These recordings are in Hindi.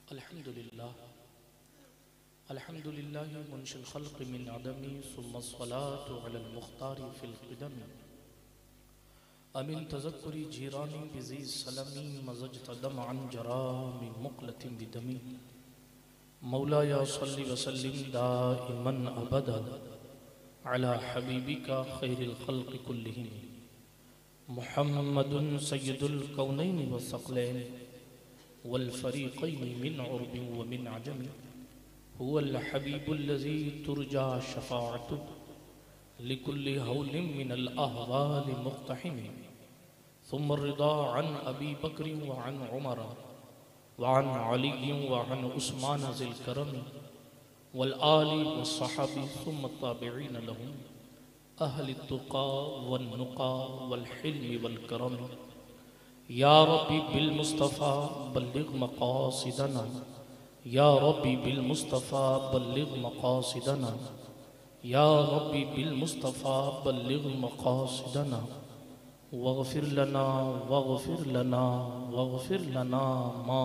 अल्हम्दुलिल्लाह मुनशिल खल्क़ मिन अदमी सुम्मा स्वलातु अलल मुख्तारि फिल क़िदमी अमिन तज़क्कुरी जीरानी बिज़ी सलमी मज़ज्तदम अन जरामी मुक़लतिन बिदमी मौलाया सल्लि व सल्लिम दाइमन अबदा अला हबीबिका खैरिल खल्क़ कुल्लिहिम मुहम्मदुन सय्यदुल कौनैनि व सक़लैनि वल फ़रीक़ैनि मिन उर्बिन व मिन अजमी हुवल हबीबुल्लज़ी तुरजा शफ़ाअतुहु लिकुल्लि हौलिन मिनल अहवालि मुक़्तहिमी सुम्मा रिदा अन अबी बक्र व अन उमर व अन अली व अन उस्मान ज़िल करमी वल आलि व सहाबी सुम्मा ताबिईन लहुम अहलि तुक़ा वन नुक़ा वल हिल्मि वल करमी या रब्बी बिल मुस्तफ़ा बल्लिग़ मक़ासिदना या रब्बी बिल मुस्तफ़ा बल्लिग़ मक़ासिदना या रब्बी बिल मुस्तफ़ा बल्लिग़ मक़ासिदना वग़फ़िर लना वग़फ़िर लना वग़फ़िर लना मा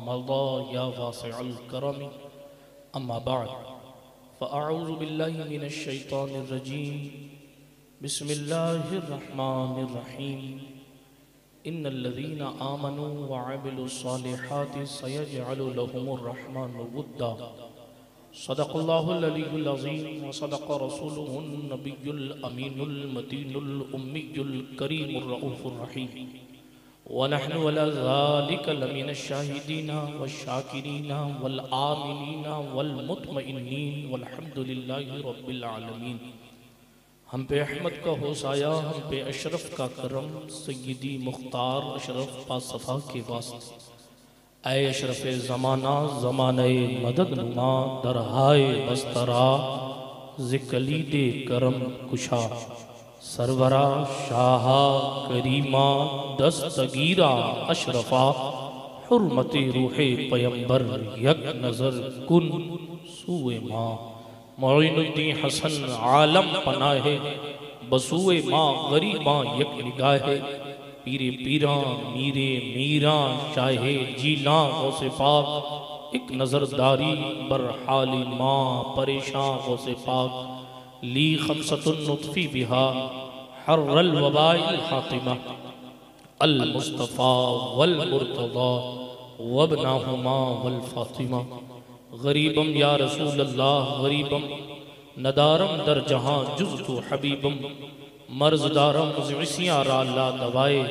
मज़ा या वासिअल करमी अम्मा बअद फ़अऊज़ु बिल्लाहि मिनश शैतानिर रजीम बिस्मिल्लाहिर रहमानिर रहीम इन्नल्लज़ीना आमनू व अमिलुस्सालिहाति सयजअलु लहुमुर रहमानु वुद्दा सदक़ल्लाहुल अलीयुल अज़ीम व सदक़ रसूलुहुन नबियुल अमीनुल मतीनुल उम्मियुल करीमुर रऊफ़ुर रहीम व नहनु अला ज़ालिका लमिनश शाहिदीना वश्शाकिरीना वल आमिनीना वल मुतमइन्नीन वल्हम्दुलिल्लाहि रब्बिल आलमीन। हम पे अहमद का होसाया, हम पे अशरफ का करम, सय्यदी मुख्तार अशरफ पासफ़ा के वास्ते ऐ अशरफ ज़माना ज़माने मदद नुमा दरहाए बस्तरा ज़िकलीदे करम कुशा सरवरा शाहा करीमा दस्तगीरा अशरफा हुर्मते रूहे पयंबर यक नज़र कुन सुए माँ मोइनुद्दीन हसन आलम पनाहे बसुए माँ गरीबा यक निगाहे पीरे पीरा मीरे मीरा शाहे जीना गौसे पाक एक नज़रदारी बरहाली माँ परेशान गौसे पाक ली खमसतुन नुत्फ़ी बिहा हर्रल वबाइल हातिमा अल मुस्तफ़ा वल मुर्तज़ा वब्नाहुमा वल फातिमा गरीबम या रसूल अल्लाह गरीबम नदारम दर जहाँ जुज़्तु हबीबम मर्ज़दारम ज़िसियाँ ला दवाए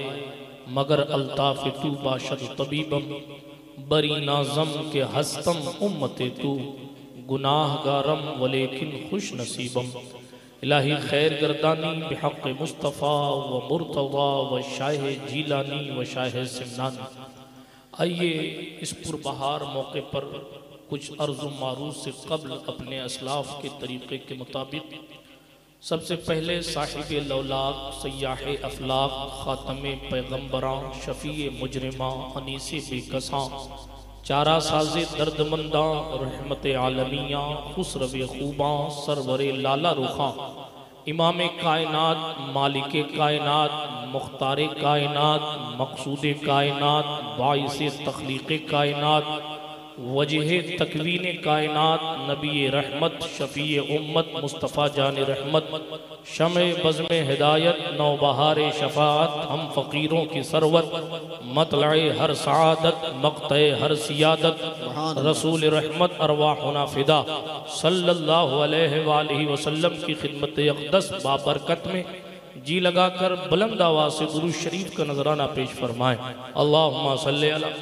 मगर अल्ताफ़ तू बाशद तबीबम बरी नाज़म के हस्तम उम्मते तू गुनाहगारम वलेकिन खुश नसीबम इलाही खैर गर्दानी बिहक़ मुस्तफ़ा व मुर्तज़ा व शाह जीलानी व शाह सिमनानी। आइए इस पुरबहार मौके पर कुछ अर्ज़ मारूफ़ से कब्ल अपने असलाफ़ के तरीक़े के मुताबिक सबसे पहले साहिब लौलाक सय्याह अफलाक ख़ातमे पैगम्बरां शफ़ी मुजरिमां अनीसे बेकसां चारा साज़े दर्दमंदां रहमत आलमियाँ खुसरव खूबां सरवर लाला रुखां इमाम कायनात मालिक कायनात मुख्तार कायनात मकसूद कायनात बाइस तख्लीक़ कायनात वजह तकवीन कायनात नबी रहमत शफ़ी उम्मत मुस्तफ़ा जान रहमत शमे बज़्म हिदायत नौबहार शफ़ाअत हम फ़कीरों की सरवत मतलए हर सआदत मक़तए हर सियादत रसूल रहमत अरवाहुना फ़िदा सल्लल्लाहु अलैहि वालैहि वसल्लम की खिदमत अक़दस बाबरकत में जी लगाकर बुलंद आवाज़ से दुरूद शरीफ का नजराना पेश फरमाएं। अल्लाहुम्मा सल्लि अला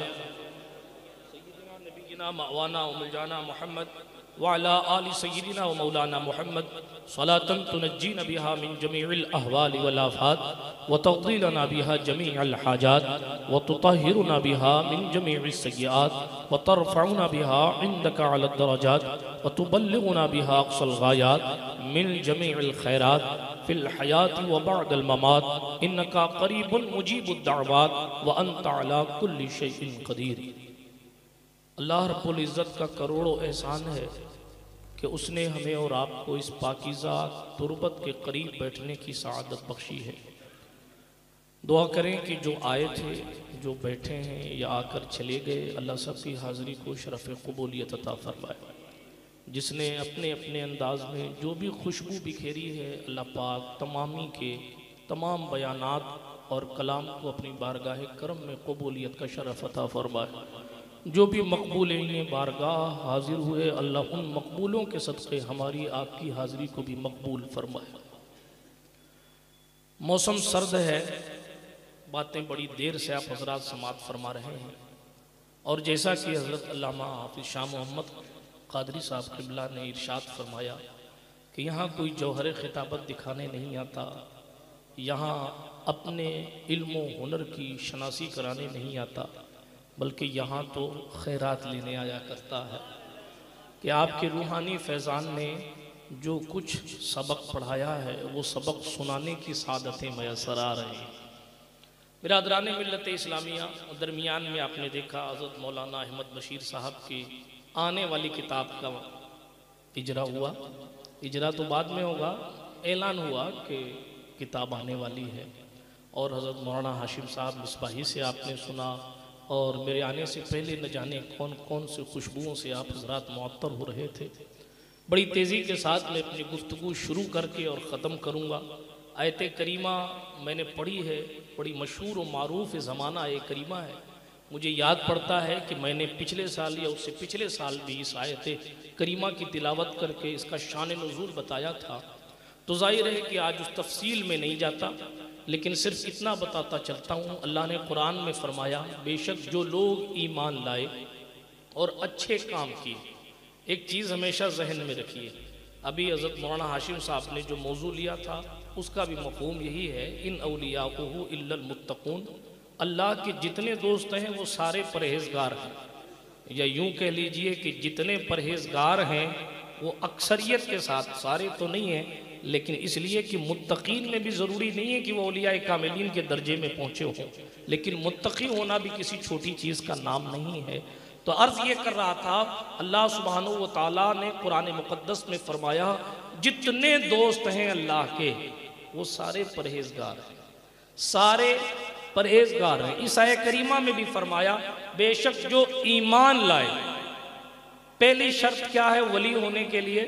मौलाना मौलाना मोहम्मद वाला आली सय्यिदिना व मौलाना मोहम्मद सलातन तुनज्जीना बिहा मिन जमीइल अहवाल वल आफात व तक़दीलना बिहा जमीअल हाजात व तुतहिरुना बिहा मिन जमीइस सय्यात व तरफ़उना बिहा इंदका अला दरजात व तुबल्लिगुना बिहा अक़सल गायात मिन जमीइल खैरात फिल हयात व बअदल ममात इन्नका क़रीबुन मुजीबुद दअवात व अंत अला कुल्लि शैइन क़दीर। अल्लाह रब्बुल इज़्ज़त का करोड़ों एहसान है कि उसने हमें और आपको इस पाकीज़ा तुरबत के करीब बैठने की सआदत बख्शी है। दुआ करें कि जो आए थे, जो बैठे हैं या आकर चले गए, अल्लाह सब की हाज़िरी को शरफ़ क़बूलियत अता फ़रमाए। जिसने अपने अपने अंदाज में जो भी खुशबू बिखेरी है, अल्लाह पाक तमामी के तमाम बयानात और कलाम को अपनी बारगाह करम में क़बूलियत का शरफ़ अता फ़रमाए। जो भी मकबूल इन्हें बारगाह हाजिर हुए, अल्लाह उन मकबूलों के सदक़े हमारी आपकी हाज़िरी को भी मकबूल फरमाए। मौसम सर्द है, बातें बड़ी देर से आप हज़रात समात फरमा रहे हैं, और जैसा कि हज़रत अल्लामा हाफ़िज़ शाह मोहम्मद क़ादरी साहब क़िबला ने इरशाद फरमाया कि यहाँ कोई जौहर ख़िताबत दिखाने नहीं आता, यहाँ अपने इल्म व हुनर की शनासी कराने नहीं आता, बल्कि यहाँ तो खैरात लेने आया करता है। कि आपके रूहानी फैज़ान ने जो कुछ सबक पढ़ाया है वो सबक सुनाने की सादतें मैसर आ रही हैं। बिरादरान मिल्लत इस्लामिया, दरमियान में आपने देखा हज़रत मौलाना अहमद बशीर साहब की आने वाली किताब का इजरा हुआ। इजरा तो बाद में होगा, ऐलान हुआ कि किताब आने वाली है। और हज़रत मौलाना हाशिम साहब मिसबाही से आपने सुना, और मेरे आने से पहले न जाने कौन कौन से खुशबुओं से आप हज़रात मुअत्तर हो रहे थे। बड़ी तेज़ी के साथ मैं अपनी गुफ्तगू शुरू करके और ख़त्म करूँगा। आयत करीमा मैंने पढ़ी है, बड़ी मशहूर और मारूफ ज़माना आयत करीमा है। मुझे याद पड़ता है कि मैंने पिछले साल या उससे पिछले साल भी इस आयत करीमा की तिलावत करके इसका शान नुज़ूल बताया था। तो ज़ाहिर है कि आज उस तफसील में नहीं जाता, लेकिन सिर्फ इतना बताता चलता हूँ। अल्लाह ने कुरान में फरमाया, बेशक जो लोग ईमान लाए और अच्छे काम किए। एक चीज़ हमेशा जहन में रखिए, अभी हज़रत मौलाना हाशिम साहब ने जो मौजू लिया था उसका भी मफ़हूम यही है, इन औलियाहु इल्लल मुत्तक़ून, अल्लाह के जितने दोस्त हैं वो सारे परहेज़गार हैं। या यूँ कह लीजिए कि जितने परहेज़गार हैं वो अक्सरियत के साथ, सारे तो नहीं हैं, लेकिन इसलिए कि मुत्तकीन में भी ज़रूरी नहीं है कि वो औलिया कामिलीन के दर्जे में पहुँचे हों, लेकिन मुत्तकी होना भी किसी छोटी चीज़ का नाम नहीं है। तो अर्ज़ ये कर रहा था, अल्लाह सुब्हानहू व तआला ने कुरान मुक़द्दस में फरमाया, जितने दोस्त हैं अल्लाह के वो सारे परहेज़गार हैं, सारे परहेज़गार हैं। इस आयत करीमा में भी फरमाया, बेशक जो ईमान लाए। पहली शर्त क्या है वली होने के लिए?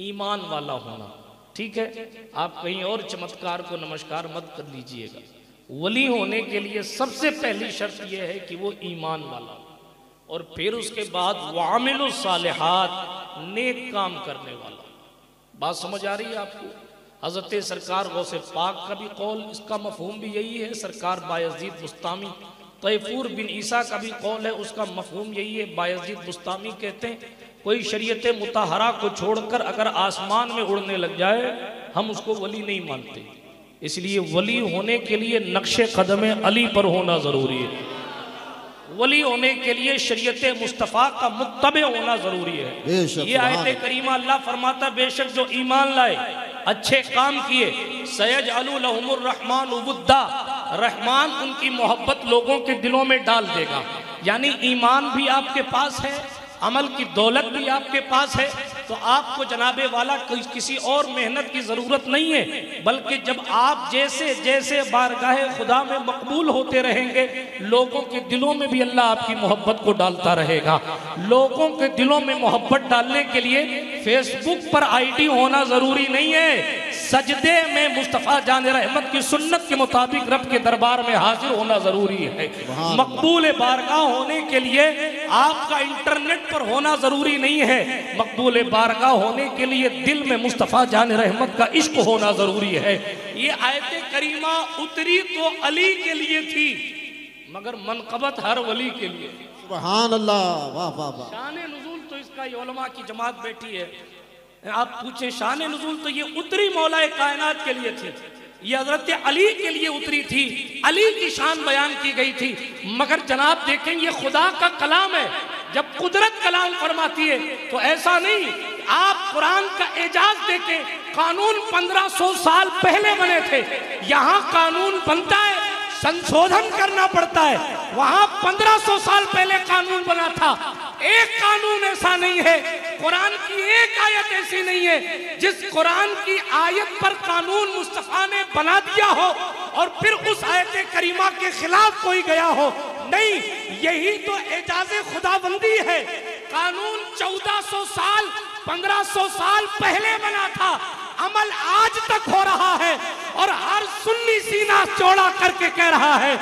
ईमान वाला होना। ठीक है, आप कहीं और चमत्कार को नमस्कार मत कर लीजिएगा। वली होने के लिए सबसे पहली शर्त यह है कि वो ईमान वाला, और फिर उसके बाद वामिलुस सालिहात, नेक काम करने वाला। बात समझ आ रही है आपको? हज़रत सरकार गौसे पाक का भी कौल, इसका मफहूम भी यही है। सरकार बायज़ीद बुस्तामी, तैफूर बिन ईसा का भी कौल है, उसका मफहूम यही है। बायज़ीद बुस्तामी कहते हैं, कोई शरीयत मुताहरा को छोड़कर अगर आसमान में उड़ने लग जाए हम उसको वली नहीं मानते। इसलिए वली होने के लिए नक्शे कदम अली पर होना ज़रूरी है। वली होने के लिए शरीयत मुस्तफ़ा का मुत्तबे होना ज़रूरी है। ये आयत करीमा अल्लाह फरमाता, बेशक जो ईमान लाए, अच्छे काम किए, सयजअलु लहुमुर रहमान वुद्दा, रहमान उनकी मोहब्बत लोगों के दिलों में डाल देगा। यानी ईमान भी आपके पास है, अमल की दौलत भी आपके पास है, तो आपको जनाबे वाला किसी और मेहनत की ज़रूरत नहीं है, बल्कि जब आप जैसे जैसे बारगाह खुदा में मकबूल होते रहेंगे, लोगों के दिलों में भी अल्लाह आपकी मोहब्बत को डालता रहेगा। लोगों के दिलों में मोहब्बत डालने के लिए फेसबुक पर आईडी होना ज़रूरी नहीं है, सजदे में मुस्तफ़ा जान रहमत की सुन्नत के मुताबिक रब के दरबार में हाजिर होना ज़रूरी है। मकबूल बारगाह होने के लिए आपका इंटरनेट पर होना ज़रूरी नहीं है, मकबूल बारगाह होने के लिए दिल में मुस्तफ़ा जान रहमत का इश्क होना ज़रूरी है। ये आयत करीमा उतरी तो अली के लिए थी, मगर मनक़बत हर वली के लिए। सुभान अल्लाह, वाह वाह वाह। शान नुज़ूल तो इसका ये उलमा की जमात बैठी है, आप पूछें शान नुज़ूल तो ये उतरी मौला कायनात के लिए थी, ये हज़रत अली के लिए उतरी थी, अली की शान बयान की गई थी। मगर जनाब देखें, ये खुदा का कलाम है, जब कुदरत कलाम फरमाती है तो ऐसा नहीं। आप कुरान का एजाज देखें, कानून 1500 साल पहले बने थे, यहाँ कानून बनता है, संशोधन करना पड़ता है। वहां 1500 साल पहले कानून बना था। एक कानून ऐसा नहीं है, कुरान की एक आयत ऐसी नहीं है जिस कुरान की आयत पर कानून मुस्तफा ने बना दिया हो और फिर उस आयत करीमा के खिलाफ कोई गया हो। नहीं, यही तो एजाज़े खुदाबंदी है। कानून 1400 साल 1500 साल पहले बना था, अमल आज तक हो रहा है और हर सुन्नी सीना चौड़ा करके कह रहा है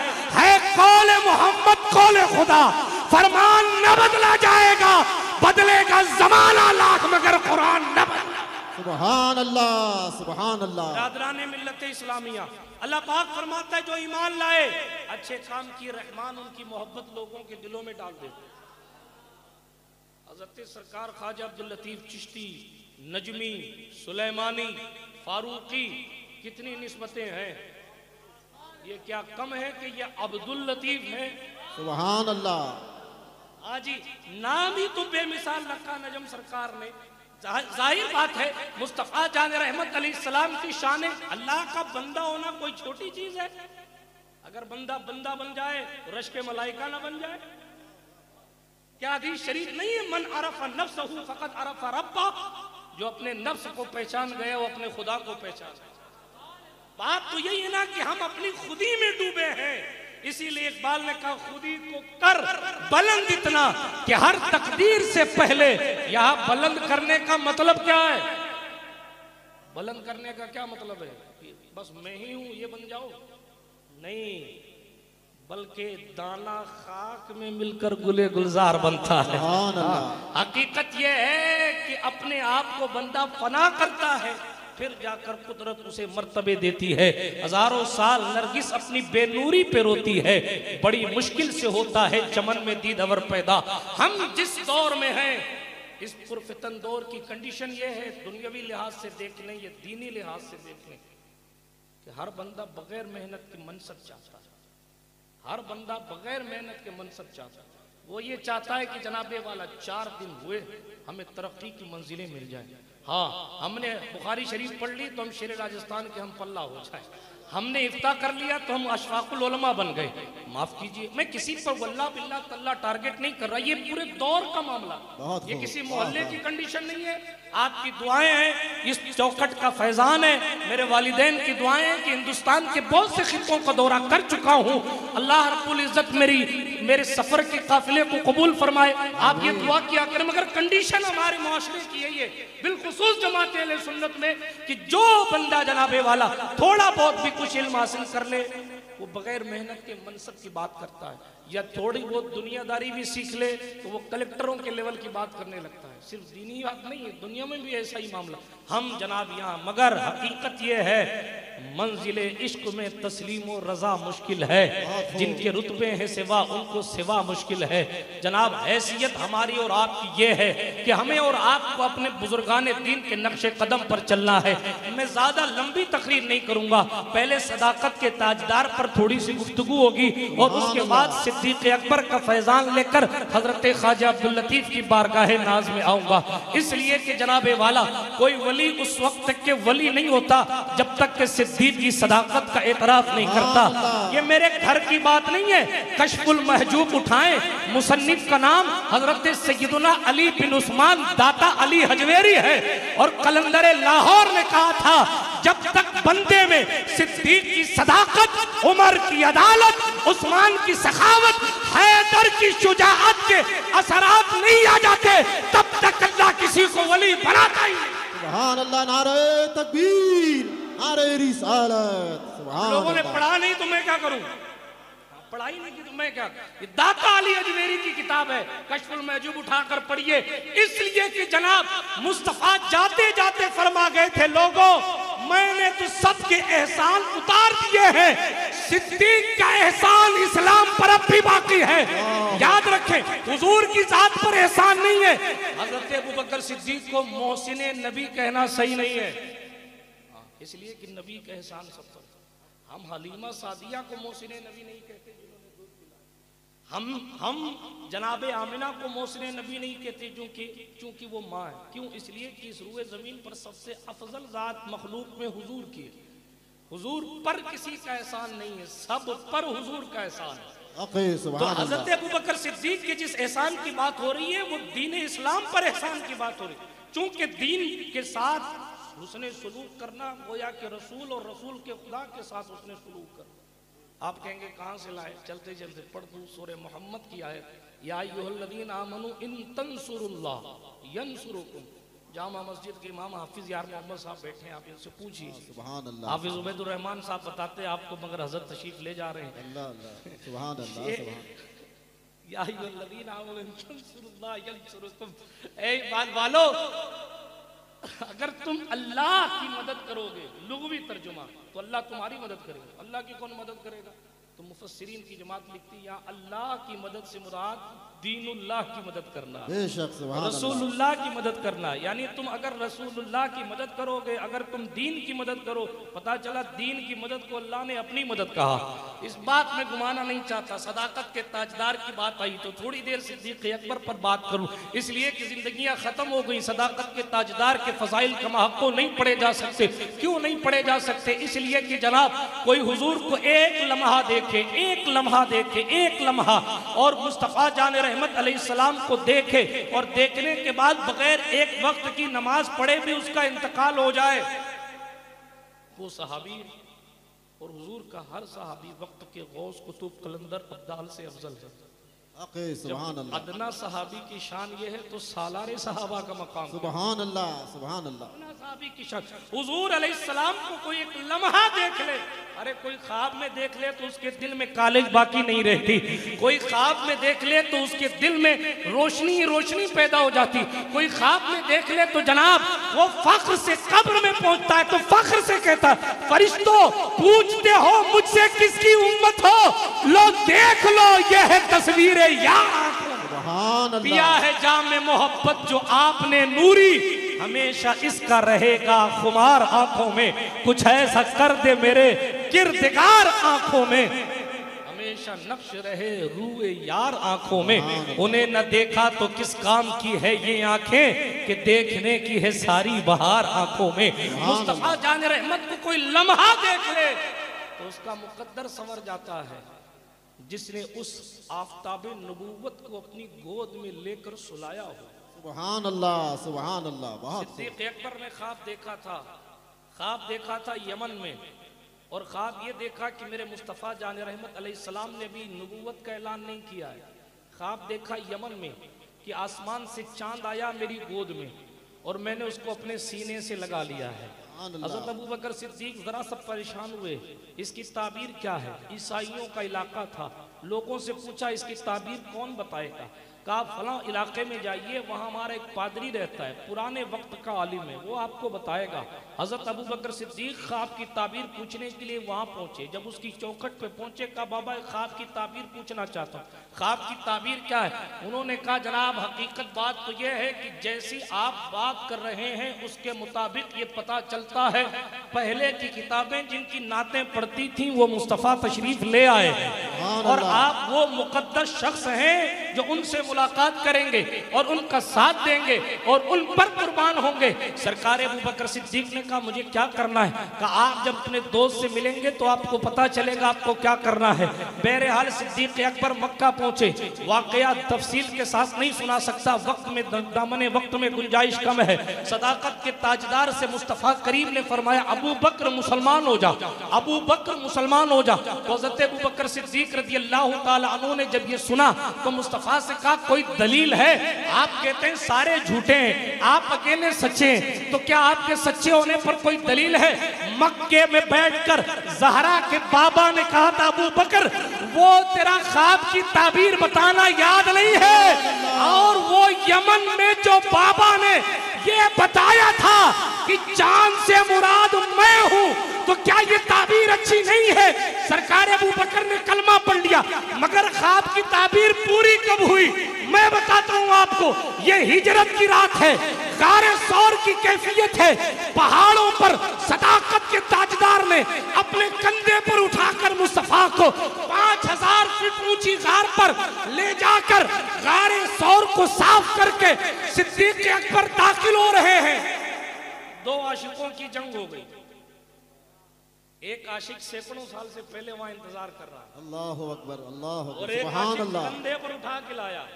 कौले मोहम्मद कौले खुदा, फरमान न बदला जाएगा, बदलेगा जमाना लाख मगर कुरान न बदला। सुभान अल्लाह, सुभान अल्लाह। रादराने मिल्लत इस्लामिया, अल्लाह पाक फरमाता है जो ईमान लाए, अच्छे काम की, रहमान उनकी मोहब्बत लोगों के दिलों में डाल दे। हज़रत सरकार ख्वाजा अब्दुल लतीफ चिश्ती, नजमी, सुलेमानी, फारूकी, कितनी निस्बतें हैं। ये क्या कम है कि ये अब्दुल लतीफ है? सुभान अल्लाह। हाँ जी, नाम ही तो बेमिसाल रखा नजम सरकार ने। जाहिर बात है मुस्तफ़ा जान रहमत अलैहिस्सलाम की शान, अल्लाह का बंदा होना कोई छोटी चीज है। अगर बंदा बंदा बन जाए तो रश्क मलाइका ना बन जाए? क्या हदीस शरीफ नहीं है, मन अरफ़ा नफ्सहु फ़क़द अरफ़ा रब्बा, जो अपने नफ्स को पहचान गए वो अपने खुदा को पहचान गए। बात तो यही है ना कि हम अपनी खुदी में डूबे हैं। इसीलिए इकबाल ने कहा खुदी को कर बुलंद इतना कि हर तकदीर से पहले। यहाँ बुलंद करने का मतलब क्या है? बुलंद करने का क्या मतलब है? बस मैं ही हूं ये बन जाओ? नहीं, बल्कि दाना खाक में मिलकर गुले गुलजार बनता है। हकीकत यह है कि अपने आप को बंदा फना करता है, फिर जाकर कुदरत उसे मर्तबे देती है। हजारों साल नरगिस अपनी बेनूरी पे रोती है, बड़ी मुश्किल से होता है चमन में दीदवर पैदा। हम जिस दौर में हैं, इस पुरफितन दौर की कंडीशन ये है, दुनियावी लिहाज से देख लें, ये दीनी लिहाज से देख लें, कि हर बंदा बगैर मेहनत के मनसब चाहता है। हर बंदा बगैर मेहनत के मनसब चाहता है। वो ये चाहता है कि जनाबे वाला 4 दिन हुए हमें तरक्की की मंजिलें मिल जाए। हाँ, हमने बुखारी शरीफ पढ़ ली तो हम शेर राजस्थान के हम पल्ला हो जाए। हमने इफ्ता कर लिया तो हम अशफाकुल उलमा बन गए। माफ कीजिए, मैं किसी पर वल्लाह बिल्लाह तल्ला टारगेट नहीं कर रहा, ये पूरे दौर का मामला, ये किसी मोहल्ले की कंडीशन नहीं है। आपकी दुआएं हैं, इस चौखट का फैजान है, मेरे वालिदैन की दुआएं हैं कि हिंदुस्तान के बहुत से खित्तों का दौरा कर चुका हूँ। अल्लाह रब्बुल इज्जत मेरे सफर के काफिले को कबूल फरमाए। आप ये दुआ किया करें, मगर कंडीशन हमारे मुआशरे की यही है, बिलखुसूस जमात अहले सुन्नत में, कि जो बंदा जनाबे वाला थोड़ा बहुत भी कुछ इल्म हासिल कर ले, वो बगैर मेहनत के मनसब की बात करता है, या थोड़ी बहुत दुनियादारी भी सीख ले तो वो कलेक्टरों के लेवल की बात करने लगता है। सिर्फ दीनी बात नहीं है, दुनिया में भी ऐसा ही मामला। हम जनाब यहाँ, मगर हकीकत ये है मंजिले इश्क में तस्लीम और रजा मुश्किल है, जिनके रुतबे हैं सिवा उनको सिवा मुश्किल है। जनाब हैसियत हमारी और आपकी ये है कि हमें और आपको अपने बुजुर्गान दीन के नक्शे कदम पर चलना है। मैं ज्यादा लंबी तकरीर नहीं करूंगा, पहले सदाकत के ताजदार पर थोड़ी सी गुफ्तगू होगी और उसके बाद सिद्दीक अकबर का फैजान लेकर हजरत ख्वाजा अब्दुल लतीफ की बारगाह नाज में आऊंगा। इसलिए कि जनाबे वाला कोई वली उस वक्त तक के वली नहीं होता जब तक के सिद्दीक की सदाकत का एतराफ नहीं करता। ये मेरे घर की बात नहीं है, कश्फुल महजूब उठाएं, मुसन्निफ का नाम हजरत सैयदुना अली बिन उस्मान दाता अली हजवेरी है, और कलंदर लाहौर ने कहा था जब तक बंदे में सिद्दीक की सदाकत, उमर की अदालत, उस्मान की सखावत, हैदर की शुजाअत के असरात नहीं आ जाते, तब तक अल्लाह किसी को वली बनाता ही नहीं। सुभान अल्लाह, नारे तकबीर, नारे रिसालत। लोगों ने पढ़ा नहीं तो मैं क्या करूं? पढ़ाई नहीं की तो मैं क्या? ये दाता अली अजमेरी की किताब है, कश्फुल महजूब उठाकर पढ़िए। इसलिए कि जनाब मुस्तफा जाते जाते फरमा गए थे, लोगों मैंने तो सबके एहसान उतार दिए हैं, सिद्दीक का एहसान इस्लाम पर अब भी बाकी है। याद रखें, हुजूर की जात पर एहसान नहीं है। हजरत अबू बकर सिद्दीक को मोहसिने नबी कहना सही नहीं है, इसलिए कि नबी का एहसान सब पर। हम हलीमा सादिया को मोहसिने नबी नहीं कहते, जिन्होंने दूध पिलाया। हम जनाबे आमिना को मोहसिने नबी नहीं कहते क्योंकि वो माँ है। क्यों? इसलिए कि इस रूए जमीन पर सबसे अफजल जात मखलूक में हुजूर की है। हुजूर पर किसी का एहसान नहीं है, सब पर हुजूर का एहसान है। तो हजरत अबू बकर सिद्दीक के जिस एहसान की बात हो रही है वो दीन इस्लाम पर एहसान की बात हो रही है। चूंकि दीन के साथ हुस्ने सुलूक करना गोया कि रसूल और रसूल के खुदा के साथ हुस्ने सुलूक करना। आप कहेंगे कहाँ से लाए? चलते चलते पढ़ दूं सूरह मोहम्मद की आयत, या अय्युहल्लज़ीना आमनू इन तंसुरुल्लाह यंसुरुकुम। जामा मस्जिद के इमाम हाफिज यार मोहम्मद साहब बैठे हैं, आप इनसे पूछिए। सुभान अल्लाह। हाफिज उबैदुर रहमान साहब बताते हैं आपको, मगर हजरत तशरीफ ले जा रहे हैं। अल्लाह अल्लाह सुभान अल्लाह सुभान। या अय्युहल्लज़ीना आमनू इन तंसुरुल्लाह यंसुरुकुम। ऐ ईमान वालो, अगर तुम अल्लाह की मदद करोगे, लुग़वी तर्जुमा, तो अल्लाह तुम्हारी मदद करेगा। अल्लाह की कौन मदद करेगा? तो मुफस्सिरीन की जमात लिखती है यहाँ अल्लाह की मदद से मुराद दीनुल्लाह की मदद करना, बेशक सुभान अल्लाह। रसूलुल्लाह की मदद करना। यानी तुम अगर रसूलुल्लाह की मदद करोगे, अगर तुम दीन की मदद करो, पता चला दीन की मदद को अल्लाह ने अपनी मदद कहा। इस बात में घुमाना नहीं चाहता। सदाकत के ताजदार की बात आई तो थोड़ी देर सिद्दीक़ अकबर पर बात करूं, इसलिए कि जिंदगियां खत्म हो गई। सदाकत के ताजदार के फजाइल का महक्को नहीं पढ़े जा सकते। क्यों नहीं पढ़े जा सकते? इसलिए कि जनाब कोई हुजूर को एक लम्हा देखे, एक लम्हा देखे, एक लम्हा, और मुस्तफ़ा जान रहमत अलैहिस्सलाम को देखे, और देखने के बाद बगैर एक वक्त की नमाज पढ़े भी उसका इंतकाल हो जाए, वो सहाबी और हुजूर का हर सहाबी वक्त के गौस कुतुब कलंदर अब्दाल से अफजल है। सुभान अल्लाह। अदना सहाबी की शान ये है तो सालारे सहाबा का मकाम। सुभान अल्लाह सुभान अल्लाह। अदना सहाबी की शान। हुजूर अलैहिस्सलाम को कोई एक लम्हा देख ले, अरे कोई ख्वाब में देख ले तो उसके दिल में कालिज बाकी नहीं रहती। कोई ख्वाब में देख ले तो उसके दिल में रोशनी रोशनी पैदा हो जाती। कोई ख्वाब में देख ले तो जनाब वो फख्र से कब्र में पहुंचता है, तो फख्र से कहता है, फरिश्तों पूछते हो मुझसे किसकी उम्मत हो, लो देख लो ये है तस्वीर पिया है जाम में मोहब्बत जो आपने नूरी, हमेशा इसका रहेगा खुमार आंखों में, कुछ ऐसा कर दे मेरे किरदगार आंखों में, हमेशा नक्श रहे रूए यार आंखों में। उन्हें न देखा तो किस काम की है ये आंखें, कि देखने की है सारी बहार आंखों में। मुस्तफा जान रहमत को कोई लम्हा देख ले तो उसका मुकद्दर संवर जाता है। जिसने उस आफताबे नबूवत को अपनी गोद में लेकर सुलाया हो। सुभान अल्लाह सुभान अल्लाह। बहुत सिद्दीक़ अकबर ने ख्वाब देखा था यमन में, और ख्वाब ये देखा कि मेरे मुस्तफ़ा जान रहमत अलैहिस्सलाम ने भी नबूवत का ऐलान नहीं किया है। ख्वाब देखा यमन में कि आसमान से चांद आया मेरी गोद में, और मैंने उसको अपने सीने से लगा लिया है। हज़रत अबू बकर सिद्दीक जरा सब परेशान हुए, इसकी ताबीर क्या है? ईसाइयों का इलाका था, लोगों से पूछा इसकी ताबीर कौन बताएगा? कहा फलां इलाके में जाइए, वहाँ हमारा एक पादरी रहता है, पुराने वक्त का आलिम है, वो आपको बताएगा। हज़रत अबू बकर सिद्दीक ख्वाब की ताबीर पूछने के लिए वहाँ पहुँचे। जब उसकी चौखट पे पहुँचे, कहा बाबा ख्वाब की ताबीर पूछना चाहता हूँ। ख्वाब की ताबीर क्या है? उन्होंने कहा जनाब हकीकत बात तो यह है कि जैसी आप बात कर रहे हैं उसके मुताबिक ये पता चलता है पहले की किताबें जिनकी नातें पढ़ती थी वो मुस्तफ़ा तशरीफ ले आए, और आप वो मुक़द्दस शख्स हैं जो उनसे मुलाकात करेंगे और उनका साथ देंगे और उन पर कुर्बान होंगे। सरकार अबू बकर सिद्दीक ने कहा मुझे क्या करना है? कहा आप जब अपने दोस्त से मिलेंगे तो आपको पता चलेगा आपको क्या करना है। बहरहाल सिद्दीक अकबर मक्का पहुंचे। वाकया तफसील के साथ नहीं सुना सकता, वक्त में दामने वक्त में गुंजाइश कम है। सदाकत के ताजदार से मुस्तफ़ा करीम ने फरमाया अबू बकर मुसलमान हो जा, अबू बकर मुसलमान हो जा। तो हज़रत अबू बकर सिद्दीक रज़ी अल्लाह ताला अन्हु ने जब ये सुना तो मुस्तफ़ा से कहा कोई दलील है? आप कहते हैं सारे झूठे हैं, आप अकेले सच्चे हैं, तो क्या आपके सच्चे होने पर कोई दलील है? मक्के में बैठकर ज़हरा के बाबा ने कहा था अबू बकर वो तेरा ख्वाब की ताबीर बताना याद नहीं है, और वो यमन में जो बाबा ने ये बताया था कि चांद से मुराद मैं हूं, तो क्या ये ताबीर अच्छी नहीं है? सरकार अबू बकर ने कलमा पढ़ लिया, मगर ख्वाब की ताबीर पूरी कब हुई? मैं बताता हूं आपको, ये हिजरत की रात है, गारे सौर की कैफियत है। पहाड़ों पर सदाकत के ताजदार ने अपने कंधे पर उठाकर मुस्तफा को 5000 फीट ऊंची गार पर ले जाकर गारे सौर को साफ करके सिद्दीक अकबर दाखिल हो रहे हैं। दो आशिकों की जंग हो गई। एक आशिक सैकड़ों साल से पहले वहां इंतजार कर रहा है, अल्लाह अकबर अल्लाह और एक आशिक कंधे पर उठा के लाया।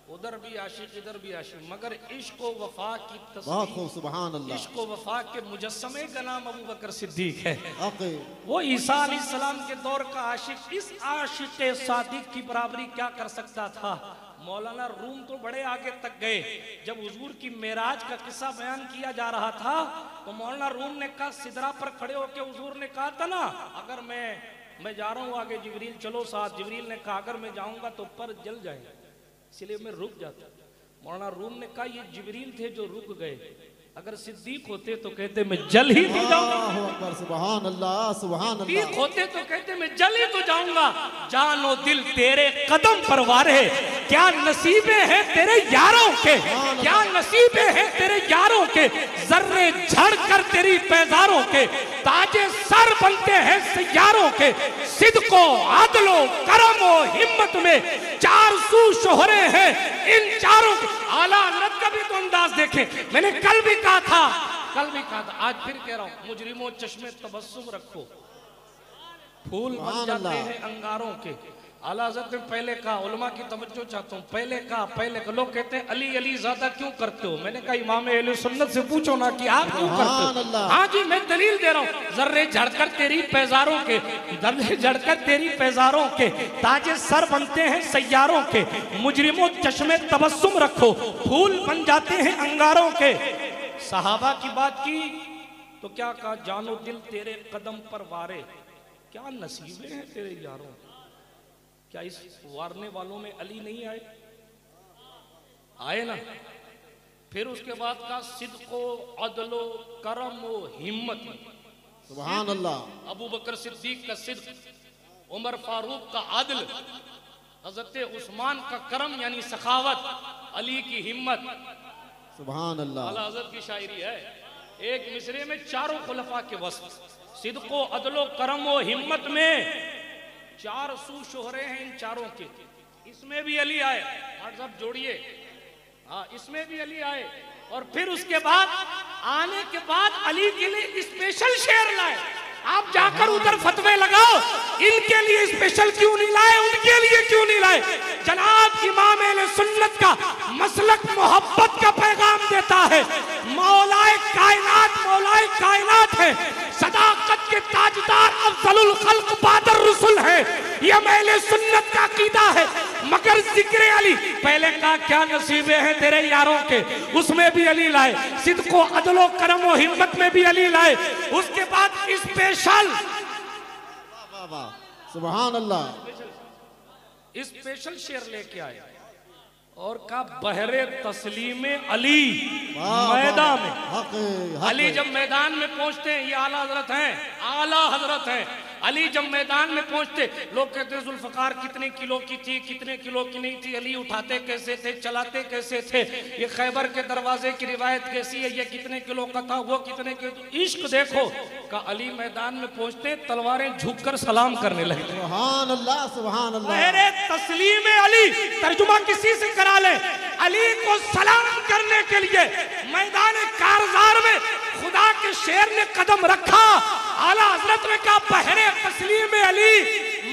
उधर भी आशिक इधर भी आशिक, मगर इश्क व वफा की बहुत खूब, सुभान अल्लाह। इश्क व वफा के मुजस्समे का नाम अबू बकर सिद्दीक है। हक़ वो ईसा अलैहिस्सलाम के दौर का आशिक इस आशिक सादिक की बराबरी क्या कर सकता था। मौलाना रूम तो बड़े आगे तक गए। जब हुजूर की मेराज का किस्सा बयान किया जा रहा था तो मौलाना रूम ने कहा, सिदरा पर खड़े होकर हुजूर ने कहा था ना, अगर मैं जा रहा हूँ आगे, जिब्रील चलो साथ। जिब्रील ने कहा अगर मैं जाऊंगा तो पर जल जाएगा, इसलिए मैं रुक जाता। मौलाना रूम ने कहा ये जिब्रील थे जो रुक गए, अगर सिद्दीक होते तो कहते मैं जल ही तो जाऊंगा। सुभान अल्लाह, सुभान अल्लाह। सिद्दीक होते तो कहते मैं जल ही तो जाऊंगा। जानो दिल तेरे कदम पर वारे, क्या नसीबे हैं तेरे यारों के, क्या नसीबे हैं तेरे यारों के, जर्रे झड़ कर तेरी पैजारों के, ताजे सर बनते हैं सैयारों के, सिद्को आदलो करमो हिम्मत में चार सू शोहरे हैं इन चारों के। आला हज़रत का भी तो अंदाज देखें। मैंने कल भी कहा था, आज फिर कह रहा हूं, मुजरिमों चश्मे तबस्सुम रखो, फूल बन जाते हैं अंगारों के। आला हज़रत ने पहले कहा, उलमा की तवज्जो चाहता हूँ, पहले कहा लोग कहते हैं अली अली ज्यादा क्यों करते हो। मैंने कहा इमाम अहले सुन्नत से पूछो ना कि आप क्यों करते हो। हाँ जी मैं दलील दे रहा हूँ, जर्रे झड़कर तेरी पैजारों के, जर्रे झड़कर तेरी पैजारों के, ताजे सर बनते हैं सैयारों के, मुजरिमों चश्मे तबस्सुम रखो, फूल बन जाते हैं अंगारों के। सहाबा की बात की तो क्या कहा, जानो दिल तेरे कदम पर वारे, क्या नसीबे हैं तेरे यारों। क्या इस वारने वालों में अली नहीं आए? आए ना। फिर उसके बाद का सिद्को अदलो करमो हिम्मत, सुभान अल्लाह। अबू बकर सिद्दीक का सिद्क, उमर फारूक का आदल, हजरत उस्मान का करम यानी सखावत, अली की हिम्मत। सुभान अल्लाह। आला हज़रत की शायरी है, एक मिसरे में चारों खुलफा के वस्फ, सिद्को अदलो करमो हिम्मत में चार सू शोहरे हैं इन चारों के। इसमें भी अली आए, साहब जोड़िए, हाँ इसमें भी अली आए। और फिर उसके बाद आने के बाद अली के लिए स्पेशल शेर लाए। आप जाकर उधर फतवे लगाओ, इनके लिए स्पेशल क्यों नहीं लाए, उनके लिए क्यों नहीं लाए। जनाब इमाम अहले सुन्नत का मसलक मोहब्बत का पैगाम देता है। मौलाए कायनात है, सदाकत के ताजदार अफजलुल खल्क बादर रसूल है, ये अहले सुन्नत का अकीदा है। मगर जिक्र अली, पहले का क्या नसीबे हैं तेरे यारों के, उसमें भी अली लाए। सिद्को अदलो करम और हिम्मत में भी अली लाए। उसके बाद स्पेशल, सुभान अल्लाह, स्पेशल शेर लेके आए और का बहरे तस्लीम अली मैदान में। अली जब मैदान में पहुंचते हैं, ये आला हजरत हैं, आला हजरत हैं। अली जब मैदान में पहुंचते, लोग कहते हैं जुल्फकार कितने किलो की थी, कितने किलो की नहीं थी, अली उठाते कैसे थे, चलाते कैसे थे, ये खैबर के दरवाजे की रिवायत कैसी है, ये कितने किलो का था, वो कितने किलो। इश्क देखो का अली मैदान में पहुंचते तलवारें झुककर सलाम करने लगे। सुभान अल्लाह, सुभान अल्लाह। बहरे तस्लीम अली, तर्जुमा किसी से करा ले। अली को सलाम करने के लिए मैदान कारजार में खुदा के शेर ने कदम रखा। आला हजरत ने कहा बहरे तस्लीम अली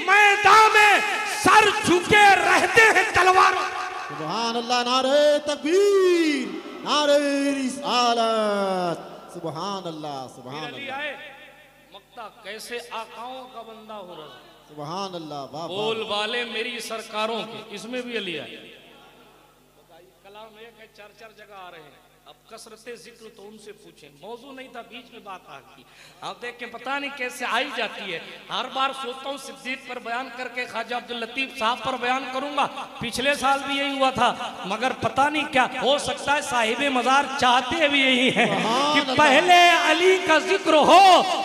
मैदान में सर झुके रहते हैं तलवार। सुभान अल्लाह, नारे तकबीर, नारे रिसालत, सुभान अल्लाह, सुभान अल्लाह। मक्ता कैसे आकाओं का बंदा हो रहा है, सुभान अल्लाह। बोल वाले मेरी सरकारों के, इसमें भी अली आए। कलाम एक है, चार चार जगह आ रहे हैं। अब कसरते जिक्र तो उनसे पूछें, मौजू नहीं था, बीच में बात आ गई। आप देखें पता नहीं कैसे आई जाती है। हर बार सोचता हूँ सिद्दीक पर बयान करके ख्वाजा अब्दुल लतीफ साहब पर बयान करूंगा, पिछले साल भी यही हुआ था, मगर पता नहीं क्या हो सकता है। साहिबे मजार चाहते भी यही है कि पहले अली का जिक्र हो,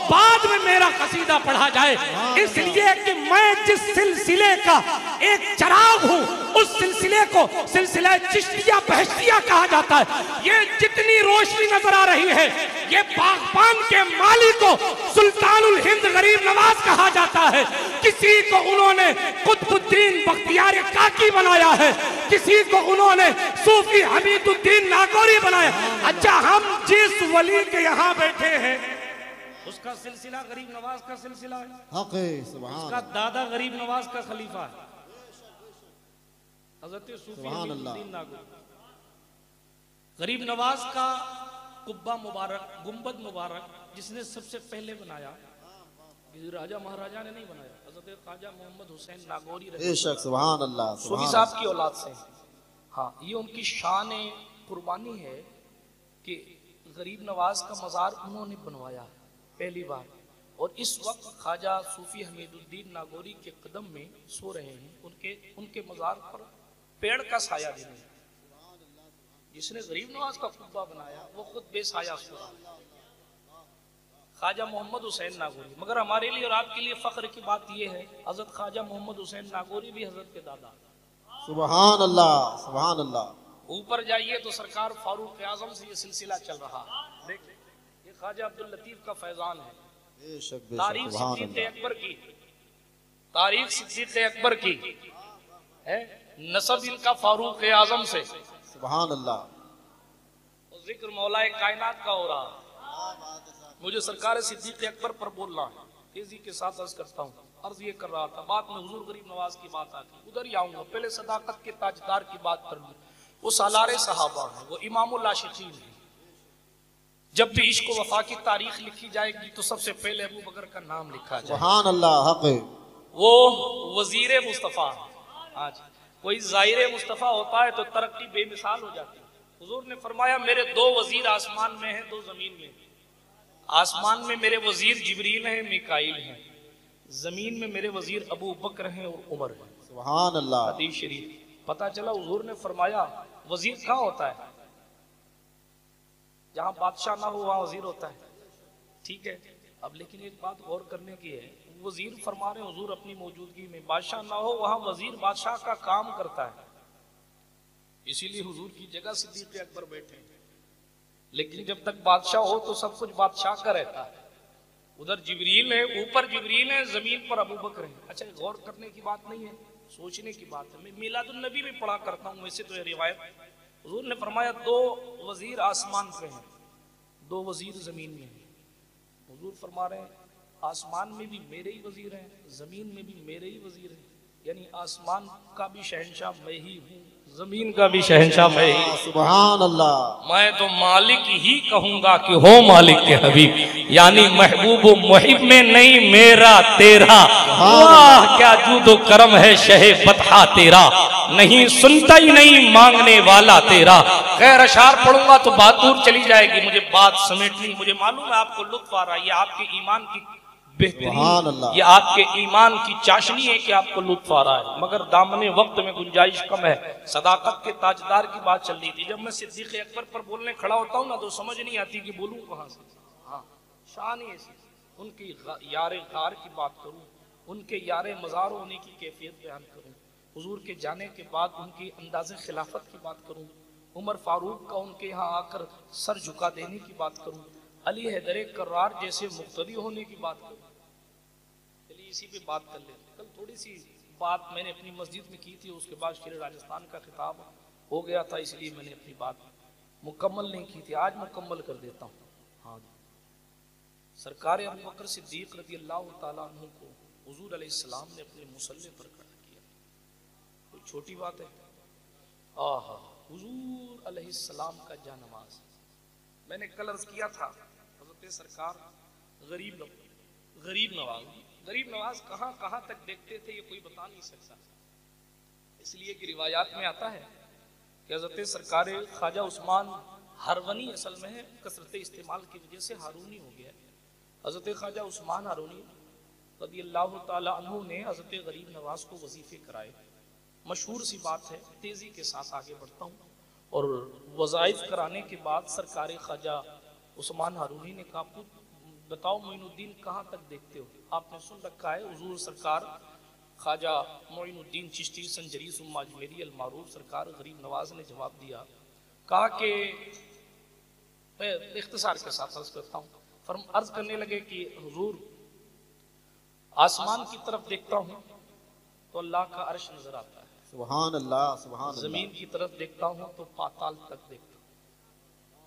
बाद में मेरा कसीदा पढ़ा जाए। इसलिए कि मैं जिस सिलसिले का एक चराग हूँ, उस सिलसिले को सिलसिला चिश्तिया बहश्तिया कहा जाता है। ये जितनी रोशनी नजर आ रही है, ये बागबान के माली को सुल्तानुल हिंद गरीब नवाज कहा जाता है। किसी को उन्होंने कुतुबुद्दीन बख्तियार काकी बनाया है, किसी को उन्होंने सूफी हमीदुद्दीन नागौरी बनाया। अच्छा, हम जिस वली के यहाँ बैठे हैं उसका सिलसिला गरीब नवाज का सिलसिला है, है। सुभान, उसका दादा गरीब नवाज का खलीफा है। उसका दादा गरीब नवाज का खलीफा है। उसका दादा गरीब नवाज का खलीफा है। उसका दादा गरीब नवाज का खलीफा है। उसका दादा गरीब नवाज का खलीफा है। उसका दादा गरीब नवाज का खलीफा है। उसका दादा गरीब नवाज का खलीफा है। हजरत सूफी सुभान अल्लाह। हमीदुद्दीन नागौरी, गरीब नवाज का कुब्बा मुबारक, गुंबद मुबारक जिसने सबसे पहले बनाया, राजा महाराजा ने नहीं बनाया, हजरत ख्वाजा मोहम्मद हुसैन नागौरी बेशक, सुभान अल्लाह, सूफी सुभान साहब की औलाद से। हाँ, ये उनकी शान कुर्बानी है कि गरीब नवाज का मज़ार उन्होंने बनवाया पहली बार, और इस वक्त ख्वाजा सूफी हमीदुद्दीन नागौरी के कदम में सो रहे हैं, उनके मज़ार पर पेड़ का साया दे रहे हैं। जिसने गरीब नवाज का कुब्बा बनाया वो खुद बेसाया सो रहा, ख्वाजा मोहम्मद हुसैन नागौरी। मगर हमारे लिए और आपके लिए फख्र की बात यह है, हजरत ख्वाजा मोहम्मद हुसैन नागौरी भी हजरत के दादा। सुभान अल्लाह, सुभान अल्लाह। ऊपर जाइए तो सरकार फारूक आजम से ये सिलसिला चल रहा। देखिए, ये ख्वाजा अब्दुल लतीफ का फैजान है। बेशक, तारीख बेशक, सुभान सिद्दीक़ अल्लाह। अकबर की, तारीख सिद्दीक़ अकबर की है, नसब इनका फारूक आजम से। सुभान अल्लाह। जिक्र मौलाए कायनात का हो रहा। मुझे सरकार सिद्दीक़ अकबर पर बोलना है, तेजी के साथ अर्ज करता हूँ। अर्ज ये कर रहा था, बात में हुजूर गरीब नवाज की बात आ गई, उधर ही आऊंगा। पहले सदाकत के ताजदार की बात कर लूं। वो सालारे सहाबा है, वो इमामुल आशिकीन है। जब भी इश्क वफा की तारीख लिखी जाएगी तो सबसे पहले अबू बकर का नाम लिखा जाए। सुभान अल्लाह, हक है। वो वजीर मुस्तफ़ा। आज कोई जाहिर मुस्तफ़ा होता है तो तरक्की बेमिसाल हो जाती है। हुजूर ने फरमाया, मेरे दो वजीर आसमान में हैं, दो जमीन में। आसमान में मेरे वजीर जिब्रील हैं, मिकाईल हैं। जमीन में मेरे वजीर अबू बकर हैं और उमर हैं। सुभान अल्लाह। हदीस शरीफ। पता चला हुजूर ने फरमाया, वजीर कहाँ होता है? जहां बादशाह ना हो वहां वजीर होता है। ठीक है, अब लेकिन एक बात गौर करने की है, वजीर फरमा रहे हुजूर अपनी मौजूदगी में, बादशाह ना हो वहां वजीर बादशाह का काम करता है। इसीलिए हुजूर की जगह सिद्दीक़ अकबर बैठे हैं। लेकिन जब तक बादशाह हो तो सब कुछ बादशाह का रहता है। उधर जिब्रील है, ऊपर जिब्रील है, जमीन पर अबू बकर है। अच्छा, गौर करने की बात नहीं है, सोचने की बात है। मैं मिलादुन नबी में पढ़ा करता हूँ वैसे तो ये रिवायत। हुजूर ने फरमाया, दो वजीर आसमान पे हैं, दो वजीर जमीन में हैं। हुजूर फरमा रहे हैं, आसमान में भी मेरे ही वजीर हैं, जमीन में भी मेरे ही वजीर हैं। यानी आसमान का भी शहंशाह मैं ही हूँ, जमीन का भी शहंशाह मैं ही। सुभान अल्लाह। मैं तो मालिक ही कहूंगा कि हो मालिक के हबीब, यानी महबूब मुहिब में नहीं मेरा तेरा। वाह क्या जूदो करम है शहे बतहा तेरा, नहीं सुनता ही नहीं मांगने वाला तेरा। खैर अशार पढ़ूंगा तो बात दूर चली जाएगी, मुझे बात समेटनी। मुझे मालूम है आपको लुत्फ आ रहा है, ये आपके ईमान की बेहतरीन, ये आपके ईमान की चाशनी है कि आपको लुत्फ आ रहा है। मगर दामने वक्त में गुंजाइश कम है। सदाकत के ताजदार की बात चल रही थी। जब मैं सिद्दीक़ अकबर पर बोलने खड़ा होता हूँ ना तो समझ नहीं आती कि बोलूँ कहाँ से। हाँ, शान ही ऐसी। उनकी यारे गार की बात करूँ, उनके यारे मज़ार होने की कैफियत बयान करूँ, हुजूर के जाने के बाद उनकी अंदाज़े खिलाफत की बात करूँ, उमर फारूक का उनके यहाँ आकर सर झुका देने की बात करूँ, अली हैदर कर्रार जैसे मुक्तदी होने की बात करूँ। चलिए इसी पे बात कर लेते। कल थोड़ी सी बात मैंने अपनी मस्जिद में की थी, उसके बाद शेर राजस्थान का खिताब हो गया था, इसलिए मैंने अपनी बात मुकम्मल नहीं की थी। आज मुकम्मल कर देता हूँ। हाँ जी, सरकार अबू बकर सिद्दीक रज़ी अल्लाह तआला अन्हु को हुजूर अलैहिस्सलाम ने अपने मुसल्ले पर खड़ा किया। कोई छोटी बात है? आहा, हुजूर अलैहिस्सलाम का जानमाज। मैंने कल अर्ज किया था, हज़रत सरकार गरीब नवाज कहाँ कहाँ तक देखते थे ये कोई बता नहीं सकता। इसलिए कि रिवायात में आता है कि हज़रत सरकार ख्वाजा उस्मान हरवनी असल में है, कसरत इस्तेमाल की वजह से हारूनी हो गया। हज़रत ख्वाजा उस्मान हारूनी रज़ियल्लाहु ताला अन्हु ने हज़रत गरीब नवाज को वजीफे कराए। मशहूर सी बात है, तेज़ी के साथ आगे बढ़ता हूँ। और वज़ाइफ कराने के बाद सरकार ख्वाजा उस्मान हारूनी ने कहा, बताओ मोइनुद्दीन कहाँ तक देखते हो? आपने सुन रखा है हुजूर सरकार ख्वाजा मोइनुद्दीन चिश्ती संजरी सुम्मा अजमेरी अल मारूफ सरकार गरीब नवाज ने जवाब दिया, कहा कि मैं इख्तिसार के साथ अर्ज करता हूँ। फर्म अर्ज करने लगे कि हुजूर आसमान की तरफ देखता हूँ तो अल्लाह का अर्श नजर आता है, सुभान अल्लाह, सुभान अल्लाह। जमीन की तरफ देखता हूँ तो पाताल तक देखता हूँ।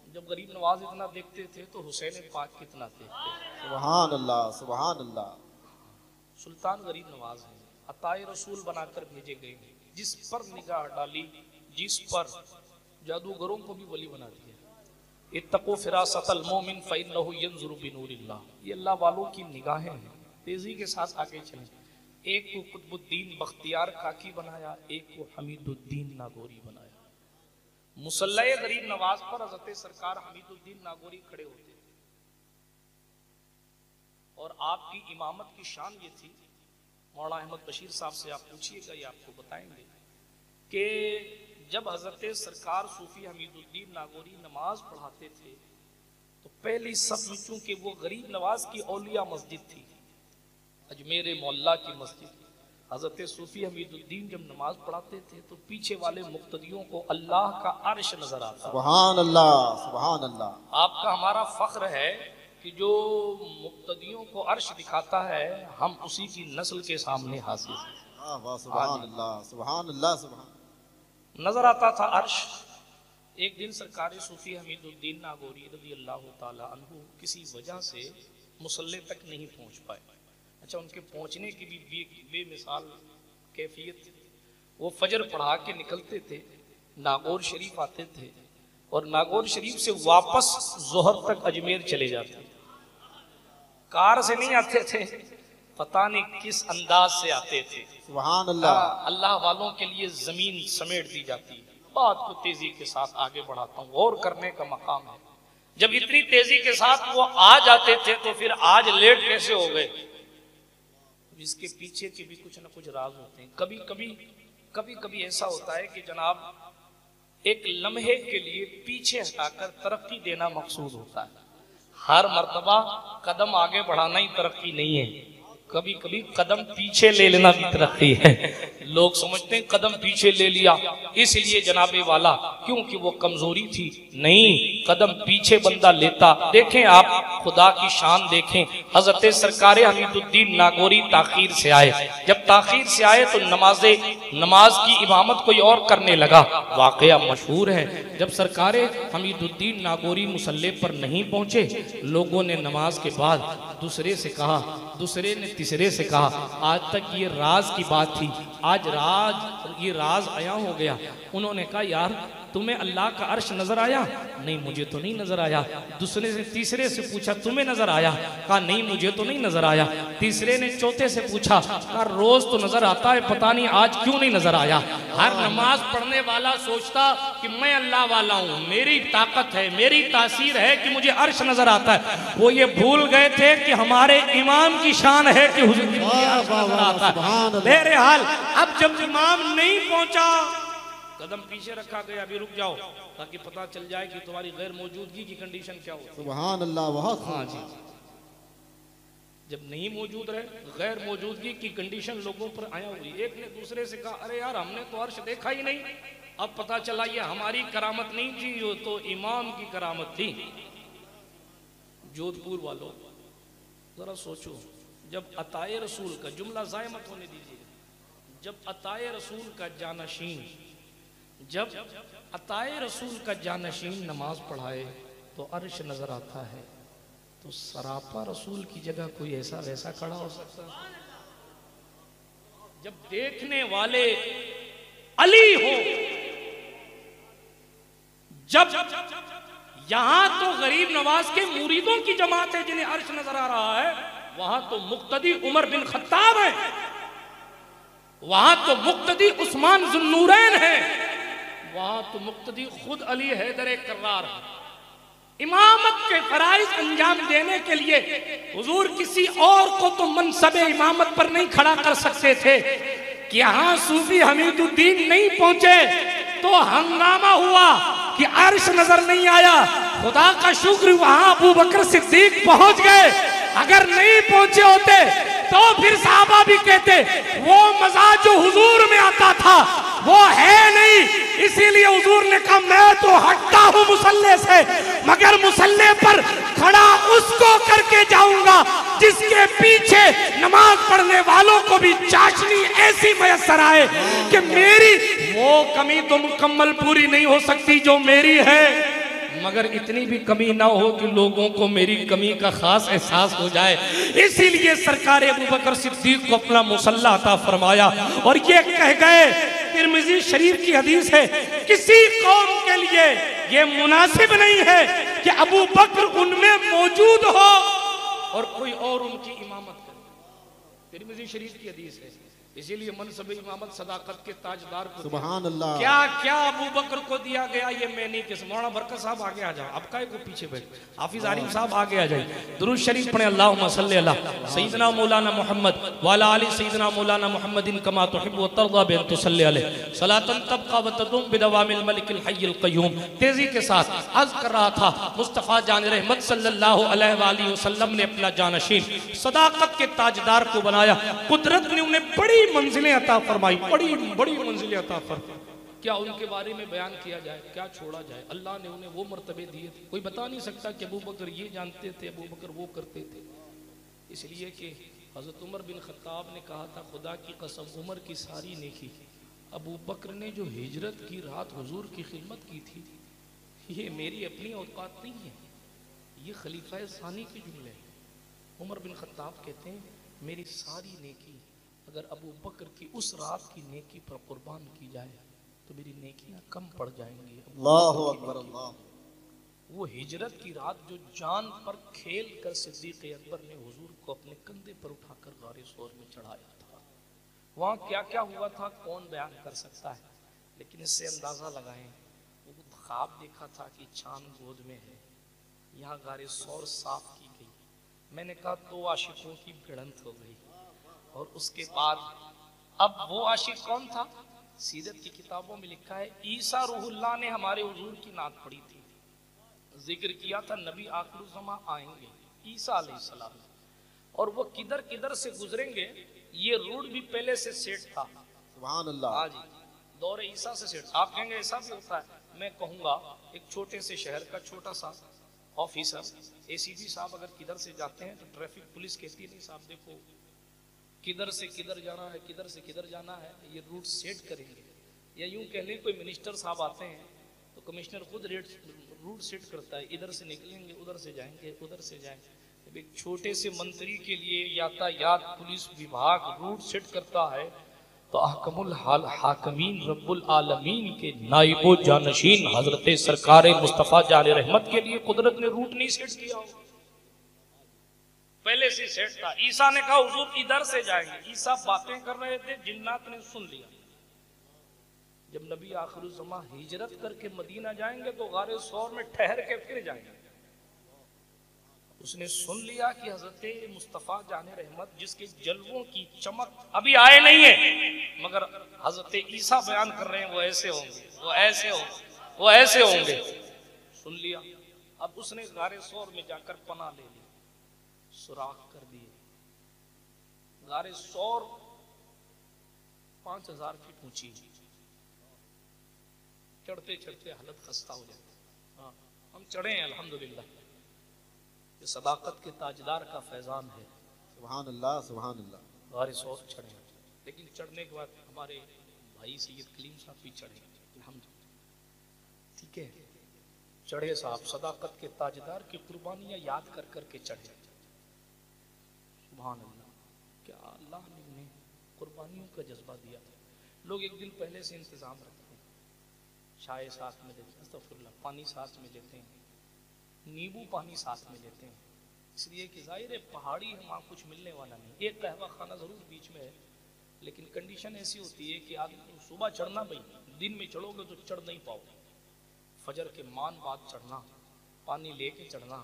जब गरीब नवाज इतना देखते थे तो हुसैन पाक कितना देखते। सुभान अल्लाह, सुभान अल्लाह। सुल्तान गरीब नवाज हैं, अताए रसूल बनाकर भेजे गए हैं। जिस पर निगाह डाली, जिस पर जादूगरों को भी वली बना दिया। इत्तक़ू फ़िरासतल मोमिन फ़इन्नहु यंज़ुरु बिनूरिल्लाह, ये अल्लाह वालों की निगाहें हैं। तेजी के साथ आगे चलें। एक को कुतुबुद्दीन बख्तियार काकी बनाया, एक को हमीदुद्दीन नागौरी बनाया। मुसल्ला गरीब नवाज पर हज़रत सरकार हमीदुद्दीन नागौरी खड़े होते और आपकी इमामत की शान ये थी, मौलाना अहमद बशीर साहब से आप पूछिएगा, ये आपको बताएंगे कि जब हजरत सरकार सूफी हमीदुद्दीन नागौरी नमाज पढ़ाते थे तो पहली सब में, चूंकि वो गरीब नवाज की औलिया मस्जिद थी, अजमेर मोहल्ला की मस्जिद, हजरत सूफी हमीदुद्दीन जब नमाज पढ़ाते थे तो पीछे वाले मुक्तदियों को अल्लाह का अर्श नजर आता। सुभान अल्लाह, सुभान अल्लाह। आपका हमारा फख्र है कि जो मुक्तदियों को अर्श दिखाता है हम उसी की नस्ल के सामने हाजिर हैं। सुभान अल्लाह, सुभान अल्लाह, सुभान। नजर आता था अर्श। एक दिन सरकार सूफी हमीदुद्दीन नागौरी रज़ी अल्लाह ताला अन्हु किसी वजह से मुसल्ले तक नहीं पहुंच पाए। अच्छा, उनके पहुंचने की भी बेमिसाल कैफियत। वो फजर पढ़ा के निकलते थे, नागौर शरीफ आते थे और नागौर शरीफ से वापस जोहर तक अजमेर चले जाते। कार से नहीं आते थे, पता नहीं किस अंदाज से आते थे। सुभान अल्लाह। अल्लाह वालों के लिए जमीन समेट दी जाती है। बात को तेजी के साथ आगे बढ़ाता हूँ, गौर करने का मकाम है। जब इतनी तेजी के साथ वो आ जाते थे तो फिर आज लेट कैसे हो गए? इसके पीछे के भी कुछ ना कुछ राज होते हैं। कभी कभी ऐसा होता है कि जनाब एक लम्हे के लिए पीछे हटाकर तरक्की देना मकसूद होता है। हर मर्तबा कदम आगे बढ़ाना ही तरक्की नहीं है, कभी कभी कदम पीछे ले लेना भी तरक्की है। लोग समझते हैं कदम पीछे ले लिया इसलिए जनाबे वाला, क्योंकि वो कमजोरी थी। नहीं, कदम पीछे बंदा लेता। देखें आप, खुदा की शान देखें। हजरत सरकार हमीदुद्दीन नागौरी ताखीर से आए। जब ताखीर से आए तो नमाज की इमामत कोई और करने लगा। वाकया मशहूर है, जब सरकार हमीदुद्दीन नागौरी मुसल्ले पर नहीं पहुंचे, लोगों ने नमाज के बाद दूसरे से कहा, दूसरे ने तीसरे से कहा, आज तक ये राज की बात थी, आज ये राज आया हो गया। उन्होंने कहा, यार तुम्हें अल्लाह का अर्श नजर आया? नहीं, मुझे तो नहीं नजर आया। दूसरे से तीसरे से पूछा, तुम्हें नजर आया? कहा नहीं, मुझे तो नहीं नजर आया। तीसरे ने चौथे से पूछा, कहा रोज तो नजर आता है, पता नहीं आज क्यों नहीं नजर आया। हर नमाज पढ़ने वाला सोचता कि मैं अल्लाह वाला हूँ, मेरी ताकत है, मेरी तासीर है कि मुझे अर्श नजर आता है। वो ये भूल गए थे कि हमारे इमाम की शान है कि हुजूर नजर आता है। बहरहाल अब जब इमाम नहीं पहुंचा, कदम पीछे रखा गया, अभी रुक जाओ ताकि पता चल जाए कि तुम्हारी गैर मौजूदगी की कंडीशन क्या हो। सुभान अल्लाह, बहुत। हाँ जी, जब नहीं मौजूद रहे, गैर मौजूदगी की कंडीशन लोगों पर आया हुई। एक ने दूसरे से कहा, अरे यार हमने तो अर्श देखा ही नहीं। अब पता चला ये हमारी करामत नहीं थी, ये तो इमाम की करामत थी। जोधपुर वालों जरा सोचो, जब अताए रसूल का जुमला ज़ाय मत होने दीजिए, जब अताए रसूल का जानशीन, जब अताए रसूल का जानशीन नमाज पढ़ाए तो अर्श नजर आता है, तो सरापा रसूल की जगह कोई ऐसा वैसा खड़ा हो सकता है? जब देखने वाले अली हो, जब यहां तो गरीब नवाज के मुरीदों की जमात है जिन्हें अर्श नजर आ रहा है, वहां तो मुक्तदी उमर बिन खत्ताब है, वहां तो मुक्तदी उस्मान जुन्नूरैन है, वहां तो मुक्तदी खुद अली हैदर कर्रार है। इमामत के फराइज अंजाम देने के लिए हुजूर किसी और को तो मनसबे इमामत पर नहीं खड़ा कर सकते थे कि यहां सूफी हमीदुद्दीन नहीं पहुंचे तो हंगामा हुआ कि अर्श नजर नहीं आया। खुदा का शुक्र वहां अबू बकर सिद्दीक पहुंच गए। अगर नहीं पहुंचे होते तो फिर साहबा भी कहते वो मजा जो हुजूर में आता था वो है नहीं, इसीलिए हुजूर ने कहा मैं तो हटता हूं मुसल्ले से, मगर मुसल्ले पर खड़ा उसको करके जाऊंगा जिसके पीछे नमाज पढ़ने वालों को भी चाशनी ऐसी मयसर आए कि मेरी वो कमी तो मुकम्मल पूरी नहीं हो सकती जो मेरी है, मगर इतनी भी कमी ना हो कि लोगों को मेरी कमी का खास एहसास हो जाए। इसीलिए सरकार अबू बकर सिद्दीक को अपना मुसल्ला अता फरमाया और ये कह गए तिरमिजी शरीफ की हदीस है, किसी कौम के लिए ये मुनासिब नहीं है कि अबू बकर उनमें मौजूद हो और कोई और उनकी इमामत करे। तिरमिजी शरीफ की हदीस है। इसीलिए मनसब इमामत सदाकत के ताजदार को सुभान अल्लाह। क्या क्या अबू बकर को दिया गया ये मैं नहीं किस। मौलाना बरकत साहब आगे आ जाओ, अब काय को पीछे बैठ। हाफिज आरिफ साहब आगे आ जाइए। दुरूद शरीफ पढ़े। अल्लाहुम्मा सल्ली अला सय्यिदना मौलाना मोहम्मद वाला आली सय्यिदना मौलाना मोहम्मदिन कमा तुहिब्बु व तर्दा बिन तुसल्ली अलैहि सलातन तबका व तदूम बिदवामिल मलिकिल हय्यिल क़य्यूम। तेजी के साथ अर्ज कर रहा था, मुस्तफ़ा जान रहमत सल्लल्लाहु अलैहि वसल्लम ने अपना जानशीन सदाकत के ताजदार को बनाया। कुदरत ने उन्हें बड़ी मंजिलें अता फरमाई, बड़ी बड़ी मंजिलें अता फरमाई। क्या उनके बारे में बयान किया जाए, क्या छोड़ा जाए। अल्लाह ने उन्हें वो मर्तबे दिए थे, कोई बता नहीं सकता कि अबू बकर ये जानते थे, अबू बकर वो करते थे। इसलिए कि हज़रत उमर बिन खत्ताब ने कहा था, खुदा की कसम उमर की सारी नेकी अबू बकर ने जो हिजरत की रात हुजूर की खिदमत की थी, ये मेरी अपनी औकात नहीं है, ये खलीफा सानी के जुमले हैं। उमर बिन खत्ताब कहते हैं, मेरी सारी नेकी अगर अबू बकर की उस रात की नेकी पर कुर्बान की जाए तो मेरी नेकियां कम पड़ जाएंगी। अल्लाहु अकबर अल्लाह। वो हिजरत की रात जो जान पर खेल कर सिद्दीक़ अकबर ने हुजूर को अपने कंधे पर उठाकर गारे सौर में चढ़ाया था, वहाँ क्या क्या हुआ था कौन बयान कर सकता है। लेकिन इससे अंदाजा लगाएं, वो ख्वाब देखा था कि चांद गोद में है, यहाँ गारे सौर साफ की गई। मैंने कहा दो आशिकों की भिड़ंत हो गई। और उसके बाद अब वो आशिक कौन था। सीरत की किताबों में लिखा है, ईसा रूहुल्लाह ने हमारे हुजूर की नात पढ़ी थी, जिक्र किया था नबी आखिर ज़मा आएंगे ईसा अलैहिस्सलाम, और वो किधर किधर से गुजरेंगे ये रूट भी पहले से सेट था। सुभान अल्लाह। हाँ जी, दौरे ईसा से सेट। आप कहेंगे ऐसा भी होता है, मैं कहूँगा एक छोटे से शहर का छोटा सा ऑफिसर एसीपी साहब अगर किधर से जाते हैं तो ट्रैफिक पुलिस कहती नहीं साहब देखो किधर से किधर जाना है, किधर से किधर जाना है, ये रूट सेट करेंगे। या यूं कह लें कोई मिनिस्टर साहब आते हैं तो कमिश्नर खुद रूट सेट करता है, इधर से निकलेंगे उधर से जाएंगे उधर से जाएंगे। जब एक छोटे से मंत्री के लिए यातायात पुलिस विभाग रूट सेट करता है तो अहकमुल हाकिमीन रब्बुल आलमीन के नाइबो जानशीन हजरत सरकार मुस्तफ़ा जान रहमत के लिए कुदरत ने रूट नहीं सेट किया हो, पहले से सेट था। ईसा ने कहा हुजूर इधर से जाएंगे। ईसा बातें कर रहे थे, जिन्नात ने सुन लिया। जब नबी आखिर ज़मा हिजरत करके मदीना जाएंगे तो गारे सौर में ठहर के फिर जाएंगे। उसने सुन लिया कि हजरत मुस्तफ़ा जाने रहमत जिसके जलवों की चमक अभी आए नहीं है, मगर हजरत ईसा बयान कर रहे हैं वो ऐसे होंगे, वो ऐसे होंगे, वो ऐसे होंगे। सुन लिया। अब उसने गारे सौर में जाकर पनाह ले ली, सुराख कर दिए। गारे सौर 5000 फीट ऊंची, चढ़ते चढ़ते हालत खस्ता हो जाती। हाँ, हम चढ़े हैं अल्हम्दुलिल्लाह, ये सदाकत के ताजदार का फैजान है। सुभान अल्लाह सुभान अल्लाह। गारे सौर चढ़े, लेकिन चढ़ने के बाद हमारे भाई सैयद कलीम साहब भी चढ़े अल्हम्दुलिल्लाह। ठीक है, चढ़े साहब सदाकत के ताजदार की कुर्बानियां याद कर करके चढ़े। सुभान अल्लाह, क्या अल्लाह ने उन्हें कुर्बानियों का जज्बा दिया था। लोग एक दिन पहले से इंतजाम रखते हैं, चाय साथ में लेते हैं, अस्तगफिरुल्लाह, पानी साथ में लेते हैं, नींबू पानी साथ में लेते हैं, इसलिए कि जाहिर है पहाड़ी है, वहाँ कुछ मिलने वाला नहीं। एक कहवा खाना जरूर बीच में है, लेकिन कंडीशन ऐसी होती है कि आदमी सुबह चढ़ना, भाई दिन में चढ़ोगे तो चढ़ नहीं पाओगे, फजर के मान बाद चढ़ना, पानी लेके चढ़ना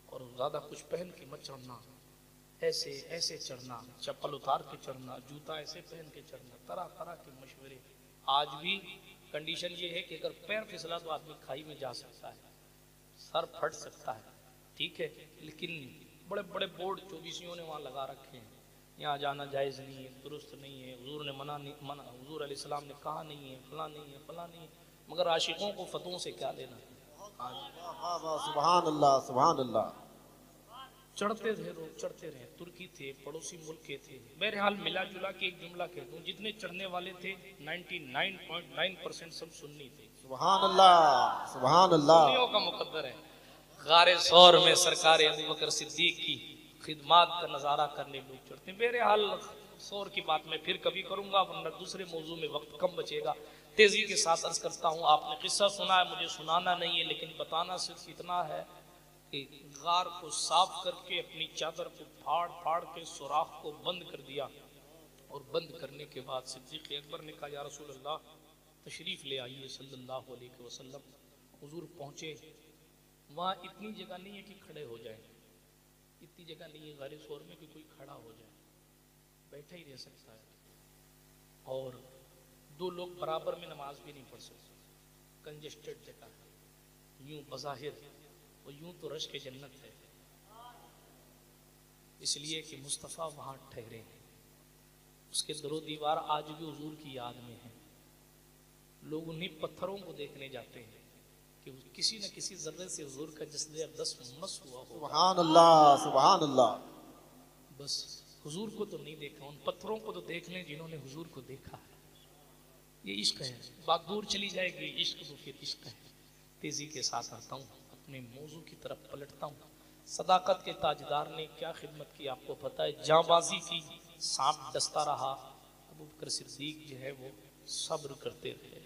और ज़्यादा कुछ पहन के मत चढ़ना, ऐसे ऐसे चढ़ना, चप्पल उतार के चढ़ना, जूता ऐसे पहन के चढ़ना, तरह तरह के मशवरे। आज भी कंडीशन ये है कि अगर पैर फिसला तो आदमी खाई में जा सकता है, सर फट सकता है, ठीक है, लेकिन बड़े बड़े बोर्ड 24 ने वहाँ लगा रखे हैं, यहाँ जाना जायज़ नहीं है, दुरुस्त नहीं है, हुजूर ने मना हुजूर अलैहिस्सलाम ने कहा नहीं है, फला नहीं है, फला नहीं है, मगर आशिकों को फतों से क्या लेना। सुभान अल्लाह सुभान अल्लाह। चढ़ते थे लोग, चढ़ते रहे। तुर्की थे, पड़ोसी मुल्क के थे, बहरहाल मिला जुला के एक जुमला कह दूं, जितने चढ़ने वाले थे 99.9% सब सुन्नी थे। सुभान अल्लाह सुभान अल्लाह। सुन्नियों का मुकद्दर है। गारे सौर में सरकार अबू बकर सिद्दीक की खिदमत का नज़ारा करने लोग चढ़ते हैं। बहरहाल सौर की बात मैं फिर कभी करूंगा, वरना दूसरे मौजू में वक्त कम बचेगा। तेजी के साथ अर्ज करता हूँ, आपने किस्सा सुना है, मुझे सुनाना नहीं है, लेकिन बताना सिर्फ इतना है कि गार को साफ करके अपनी चादर को फाड़ फाड़ के सुराख को बंद कर दिया, और बंद करने के बाद सिद्दीक़ अकबर ने कहा, या रसूल अल्लाह तशरीफ ले आइए सल्लल्लाहु अलैहि वसल्लम। हुजूर पहुंचे, वहाँ इतनी जगह नहीं है कि खड़े हो जाए, इतनी जगह नहीं है गारे शोर में कि कोई खड़ा हो जाए, बैठा ही रह सकता है। और दो लोग बराबर में नमाज भी नहीं पढ़ सकते, कंजेस्टेड जगह है, यूं बज़ाहिर और यूं तो रश के जन्नत है, इसलिए कि मुस्तफ़ा वहाँ ठहरे हैं। उसके दरो दीवार आज भी हुजूर की याद में है। लोग उन्हीं पत्थरों को देखने जाते हैं कि किसी न किसी जर्रे से हुजूर का जिस्म अक़दस मस हुआ हो। सुभान अल्लाह, सुभान अल्लाह। बस हुजूर को तो नहीं देखा, उन पत्थरों को तो देख लें जिन्होंने हुजूर को देखा है। ये इश्क है, बात दूर चली जाएगी, इश्क तो फिर इश्क है। तेजी के साथ आता हूँ, अपने मौजू की तरफ पलटता हूँ। सदाकत के ताजदार ने क्या खिदमत की आपको पता है, जांबाजी की, सांप डसता रहा। अबू बकर सिद्दीक जो है वो सब्र करते रहे,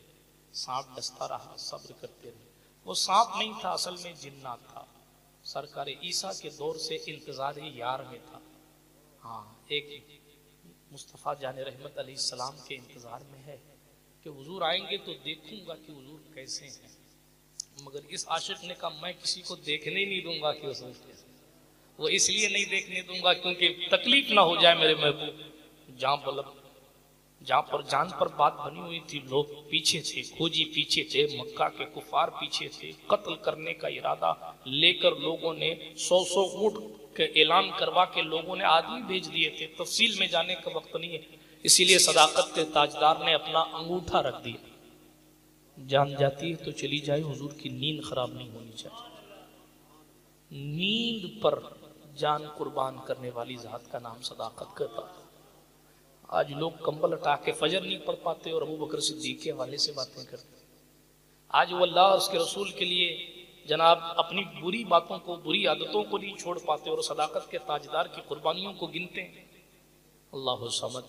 सांप डसता रहा, सब्र करते रहे। वो सांप नहीं था, असल में जिन्नात था। सरकार ईसा के दौर से इंतजार यार में था। हाँ, एक मुस्तफ़ा जाने रहमत अलैहिस्सलाम के इंतजार में है कि हुजूर आएंगे तो देखूंगा कि हुजूर कैसे हैं। मगर इस आशिक ने कहा, मैं किसी को देखने ही नहीं दूंगा कि हुजूर कैसे। वो इसलिए नहीं देखने दूंगा क्योंकि तकलीफ ना हो जाए मेरे महबूब। जहाँ पर जान पर बात बनी हुई थी, लोग पीछे थे, खोजी पीछे थे, मक्का के कुफार पीछे थे। कत्ल करने का इरादा लेकर लोगों ने 100 ऊंट के ऐलान करवा के लोगों ने आदमी भेज दिए थे। तफसील में जाने का वक्त नहीं है, इसीलिए सदाकत के ताजदार ने अपना अंगूठा रख दिया। जान जाती है तो चली जाए, हुजूर की नींद खराब नहीं होनी चाहिए। नींद पर जान कुर्बान करने वाली जात का नाम सदाकत करता। आज लोग कंबल हटा के फजर नहीं पढ़ पाते और अबू बकर सिद्दीक के हवाले से बातें करते। आज वो अल्लाह और उसके रसूल के लिए जनाब अपनी बुरी बातों को, बुरी आदतों को नहीं छोड़ पाते और सदाकत के ताजदार की कुर्बानियों को गिनते हैं। अल्लाह समद।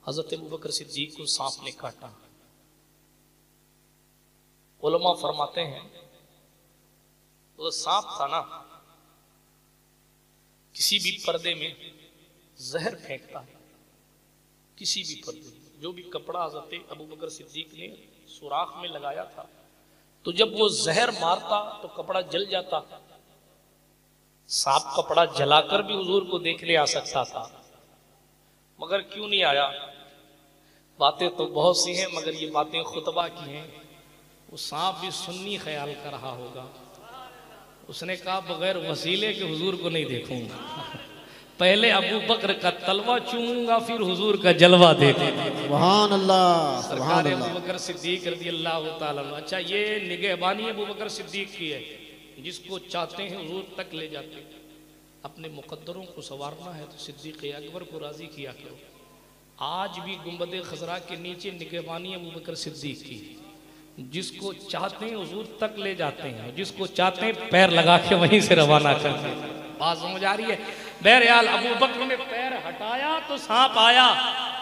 हजरत अबू बकर सिद्दीक को सांप ने काटा। उलमा फरमाते हैं वो सांप था ना, किसी भी पर्दे में जहर फेंकता है, किसी भी पर्दे में। जो भी कपड़ा हजरत अबू बकर सिद्दीक ने सुराख में लगाया था, तो जब वो जहर मारता तो कपड़ा जल जाता। सांप कपड़ा जलाकर भी हुजूर को देखने आ सकता था, मगर क्यों नहीं आया? बातें तो बहुत सी हैं, मगर ये बातें खुतबा की हैं। वो सांप भी सुन्नी ख्याल कर रहा होगा। उसने कहा, बगैर वसीले के हुजूर को नहीं देखूंगा, पहले अबू बकर का तलवा चूमूंगा, फिर हुजूर का जलवा देखूंगा। सुभान अल्लाह, सुभान अल्लाह। अबू बकर सिद्दीक रज़ी अल्लाह ताला अन्हु। अच्छा, ये निगहबानी अबू बकर सिद्दीक की है, जिसको चाहते हैं हुजूर तक ले जाते। अपने मुकद्दरों को संवारना है तो सिद्दीक अकबर को राजी किया करो। आज भी गुंबद खजरा के नीचे निगहबानी अबू बकर सिद्दीक की, जिसको चाहते हैं हुजूर तक ले जाते हैं, जिसको चाहते हैं पैर लगा के वहीं से रवाना करते हैं। बात समझ आ रही है? बहरहाल अबू बकर ने पैर हटाया तो सांप आया।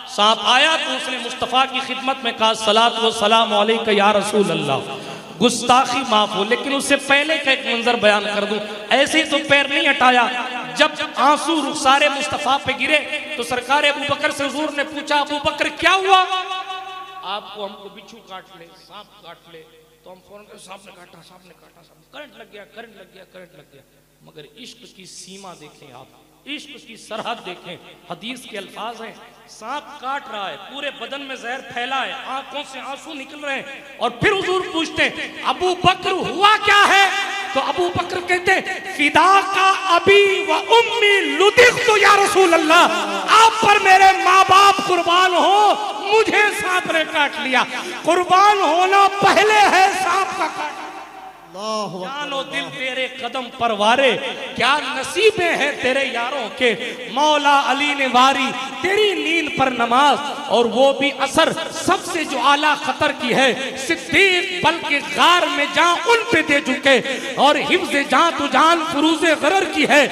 सांप आया तो उसने मुस्तफ़ा की खिदमत में कहा, सलात व सलाम अलैका या रसूल अल्लाह। गुस्ताखी माफ हो, लेकिन उससे पहले का एक मंजर बयान कर दूं। ऐसे ही तो पैर नहीं हटाया, जब आंसू रुखसारे मुस्तफ़ा पे गिरे तो सरकार अबू बकर से हुजूर ने पूछा, अबू बकर क्या हुआ? आपको हमको बिच्छू काट ले, सांप काट ले, तो हम फौरन सांप ने काटा, सांप ने काटा, करंट लग गया, करंट लग गया, करंट लग गया। मगर इश्क की सीमा देखें आप, इश्क की सरहद देखें। हदीस के अल्फाज हैं, सांप काट रहा है, पूरे बदन में जहर फैला है, आंखों से आंसू निकल रहे हैं, और फिर हुजूर पूछते हैं, अबू बकर हुआ क्या है? तो अबू बकर कहते हैं, फिदा का अबी व उम्मी लुदिग़्तु या रसूल अल्लाह। आप पर मेरे माँ बाप कुर्बान हो, मुझे सांप ने काट लिया। कुर्बान होना पहले है सांप का काटना। जानो दिल तेरे कदम परवारे, क्या नसीबे हैं तेरे यारों के। मौला अली ने वारी तेरी नींद पर नमाज, और वो भी असर सबसे जो आला खतर की है। सिद्दीक बल्कि गार में जा उन पे दे चुके, और हिफ्ज़ जान तु जान फुरूज़े गरर की है।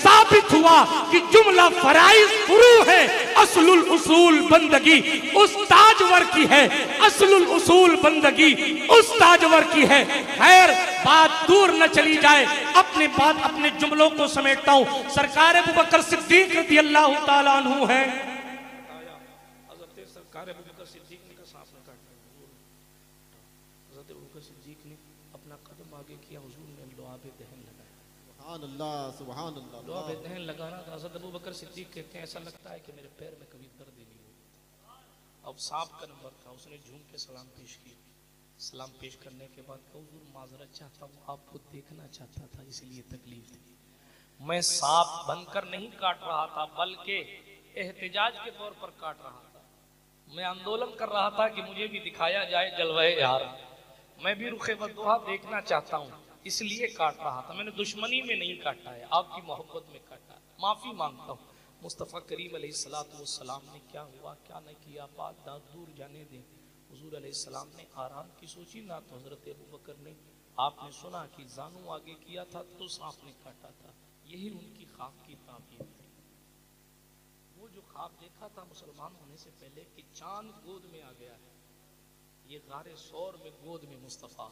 साबित हुआ कि जुमला फराइज फुरू है, असलुल उसूल बंदगी उस ताजवर की है, असलुल उसूल बंदगी उस ताजवर की है। खैर बात दूर न चली जाए, अपनी बात अपने जुमलों को समेटता हूं। सरकार अबू बकर सिद्दीक रज़ी अल्लाह ताला अन्हु है, सरकार अबू बकर सिद्दीक ने कहा सांप न काटना। हज़रत अबू बकर सिद्दीक ने अपना कदम आगे किया, हुजूर ने लुआबे दहन लगाया। सुभान अल्लाह, सुभान अल्लाह। लुआबे दहन लगाना तो हज़रत अबू बकर सिद्दीक कहते हैं ऐसा लगता है कि मेरे पैर में कभी दर्द ही नहीं हुई। अब सांप का नंबर था, उसने झूम के सलाम पेश किया। सलाम पेश करने के बाद कहा हुजूर माजरत चाहता हूँ, आपको देखना चाहता था इसलिए तकलीफ थी। मैं सांप बनकर नहीं काट रहा था बल्कि एहतिजाज के तौर पर काट रहा था। मैं आंदोलन कर रहा था कि मुझे भी दिखाया जाए जलवे यार, मैं भी रुखे बद्दुहा देखना चाहता हूँ इसलिए काट रहा था। मैंने दुश्मनी में नहीं काटा है, आपकी मोहब्बत में काटा है, माफी मांगता हूँ। मुस्तफ़ा करीम अलैहिस्सलाम ने क्या हुआ क्या नहीं किया बात दूर जाने दें। हुजूर अलैहिस्सलाम ने आराम की सोची ना, तो हजरत अबू बकर ने आपने सुना कि जानू आगे किया था तो सांप ने काटा था। यही उनकी ख्वाब की ताबीर थी। वो जो ख्वाब देखा था मुसलमान होने से पहले कि चांद गोद में आ गया है, ये गारे सौर में गोद में मुस्तफ़ा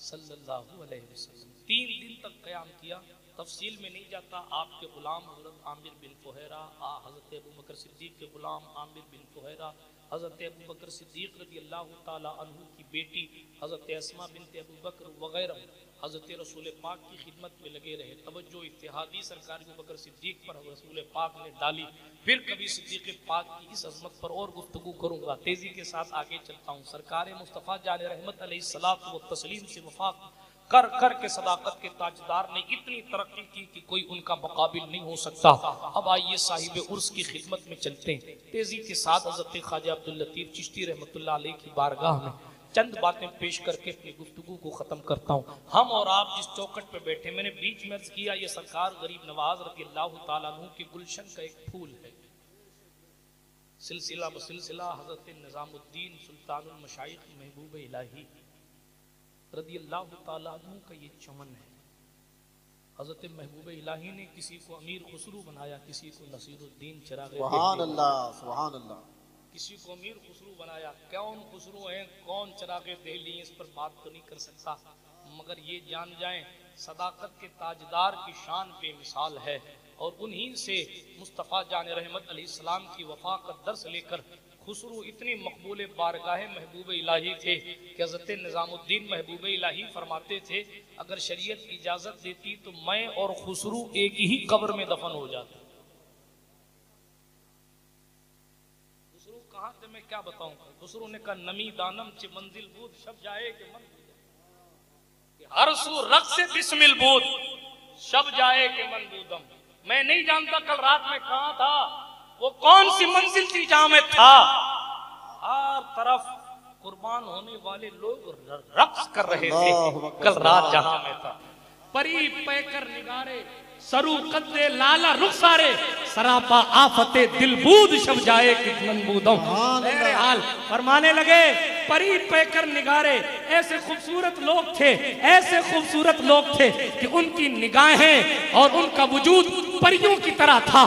सल्लल्लाहु अलैहि वसल्लम 3 दिन तक क़याम किया। तफसील में नहीं जाता। आपके गुलाम हजरत आमिर बिन फुहैरा, हजरत अबू बकर सिद्दीक के गुलाम आमिर बिन फुहैरा, हजरत अबू बकर सिद्दीक रज़ी अल्लाह ताला अन्हु की बेटी हजरत अस्मा बिनत अबू बकर वगैरह हजरत रसूल पाक की खिदमत में लगे रहे। तवज्जो इत्तेहादी सरकार अबू बकर सिद्दीक पर रसूल पाक ने डाली। फिर कभी सिद्दीक पाक की इस अजमत पर और गुफ्तगू करूंगा। तेजी के साथ आगे चलता हूँ। सरकार मुस्तफ़ा जान रहमत अलैहिस्सलातु व तस्लीम से वफाक कर कर के सदाकत के ताजदार ने इतनी तरक्की की कि कोई उनका मुकाबिल नहीं हो सकता। अब आइए साहिब उर्स की खिदमत में चलते हैं। तेजी के साथ हज़रत ख्वाजा अब्दुल लतीफ़ चिश्ती रहमतुल्लाह अलैह की बारगाह में चंद बातें पेश करके अपनी गुफ्तगू को ख़त्म करता हूँ। हम और आप जिस चौकट पर बैठे, मैंने बीच में अर्ज़ किया ये सरकार गरीब नवाज रज़ी अल्लाह ताला अन्हु के गुलशन का एक फूल है। सिलसिला बसिलसिला हज़रत निज़ामुद्दीन सुल्तानुल मशाइख महबूब इलाही रज़ी अल्लाह ताला अन्हु का ये चमन है। हज़रत महबूब इलाही ने किसी को अमीर खुसरू बनाया, किसी को नसीरुद्दीन चिराग, सुभान अल्लाह, सुभान अल्लाह, किसी को अमीर खुसरू बनाया। कौन खुसरू हैं, कौन चिराग दहली, इस पर बात तो नहीं कर सकता, मगर ये जान जाएं सदाकत के ताजदार की शान बेमिसाल है। और उन्हीं से मुस्तफ़ा जान रहमत अलैहिस्सलाम की वफा का दर्स लेकर खुसरू इतनी मकबूल बारगाह महबूब इलाही थे कि हज़रत निज़ामुद्दीन महबूब इलाही फरमाते थे अगर शरीयत इजाज़त देती तो मैं और खुसरू एक ही कब्र में दफन हो जाते। खुसरू कहाँ थे मैं क्या बताऊं। खुसरू ने कहा नमी दानम चे मंजिल बूद शब जाए के मन हर सू रख से बिस्मिल बूद शब जाए के मन बूदम। मैं नहीं जानता कल रात में कहाँ था, वो कौन सी मंजिल थी जहां में था। हर तरफ कुर्बान होने वाले लोग रक्स कर रहे थे कल रात जहां में था। परी पैकर निगारे सरू कद्दे लाला रुखसारे सरापा आफते दिलबूद शब जाए कि मनबूदम। मेरे हाल फरमाने लगे परी पैकर निगारे, ऐसे खूबसूरत लोग थे, ऐसे खूबसूरत लोग थे कि उनकी निगाहें और उनका वजूद परियों की तरह था।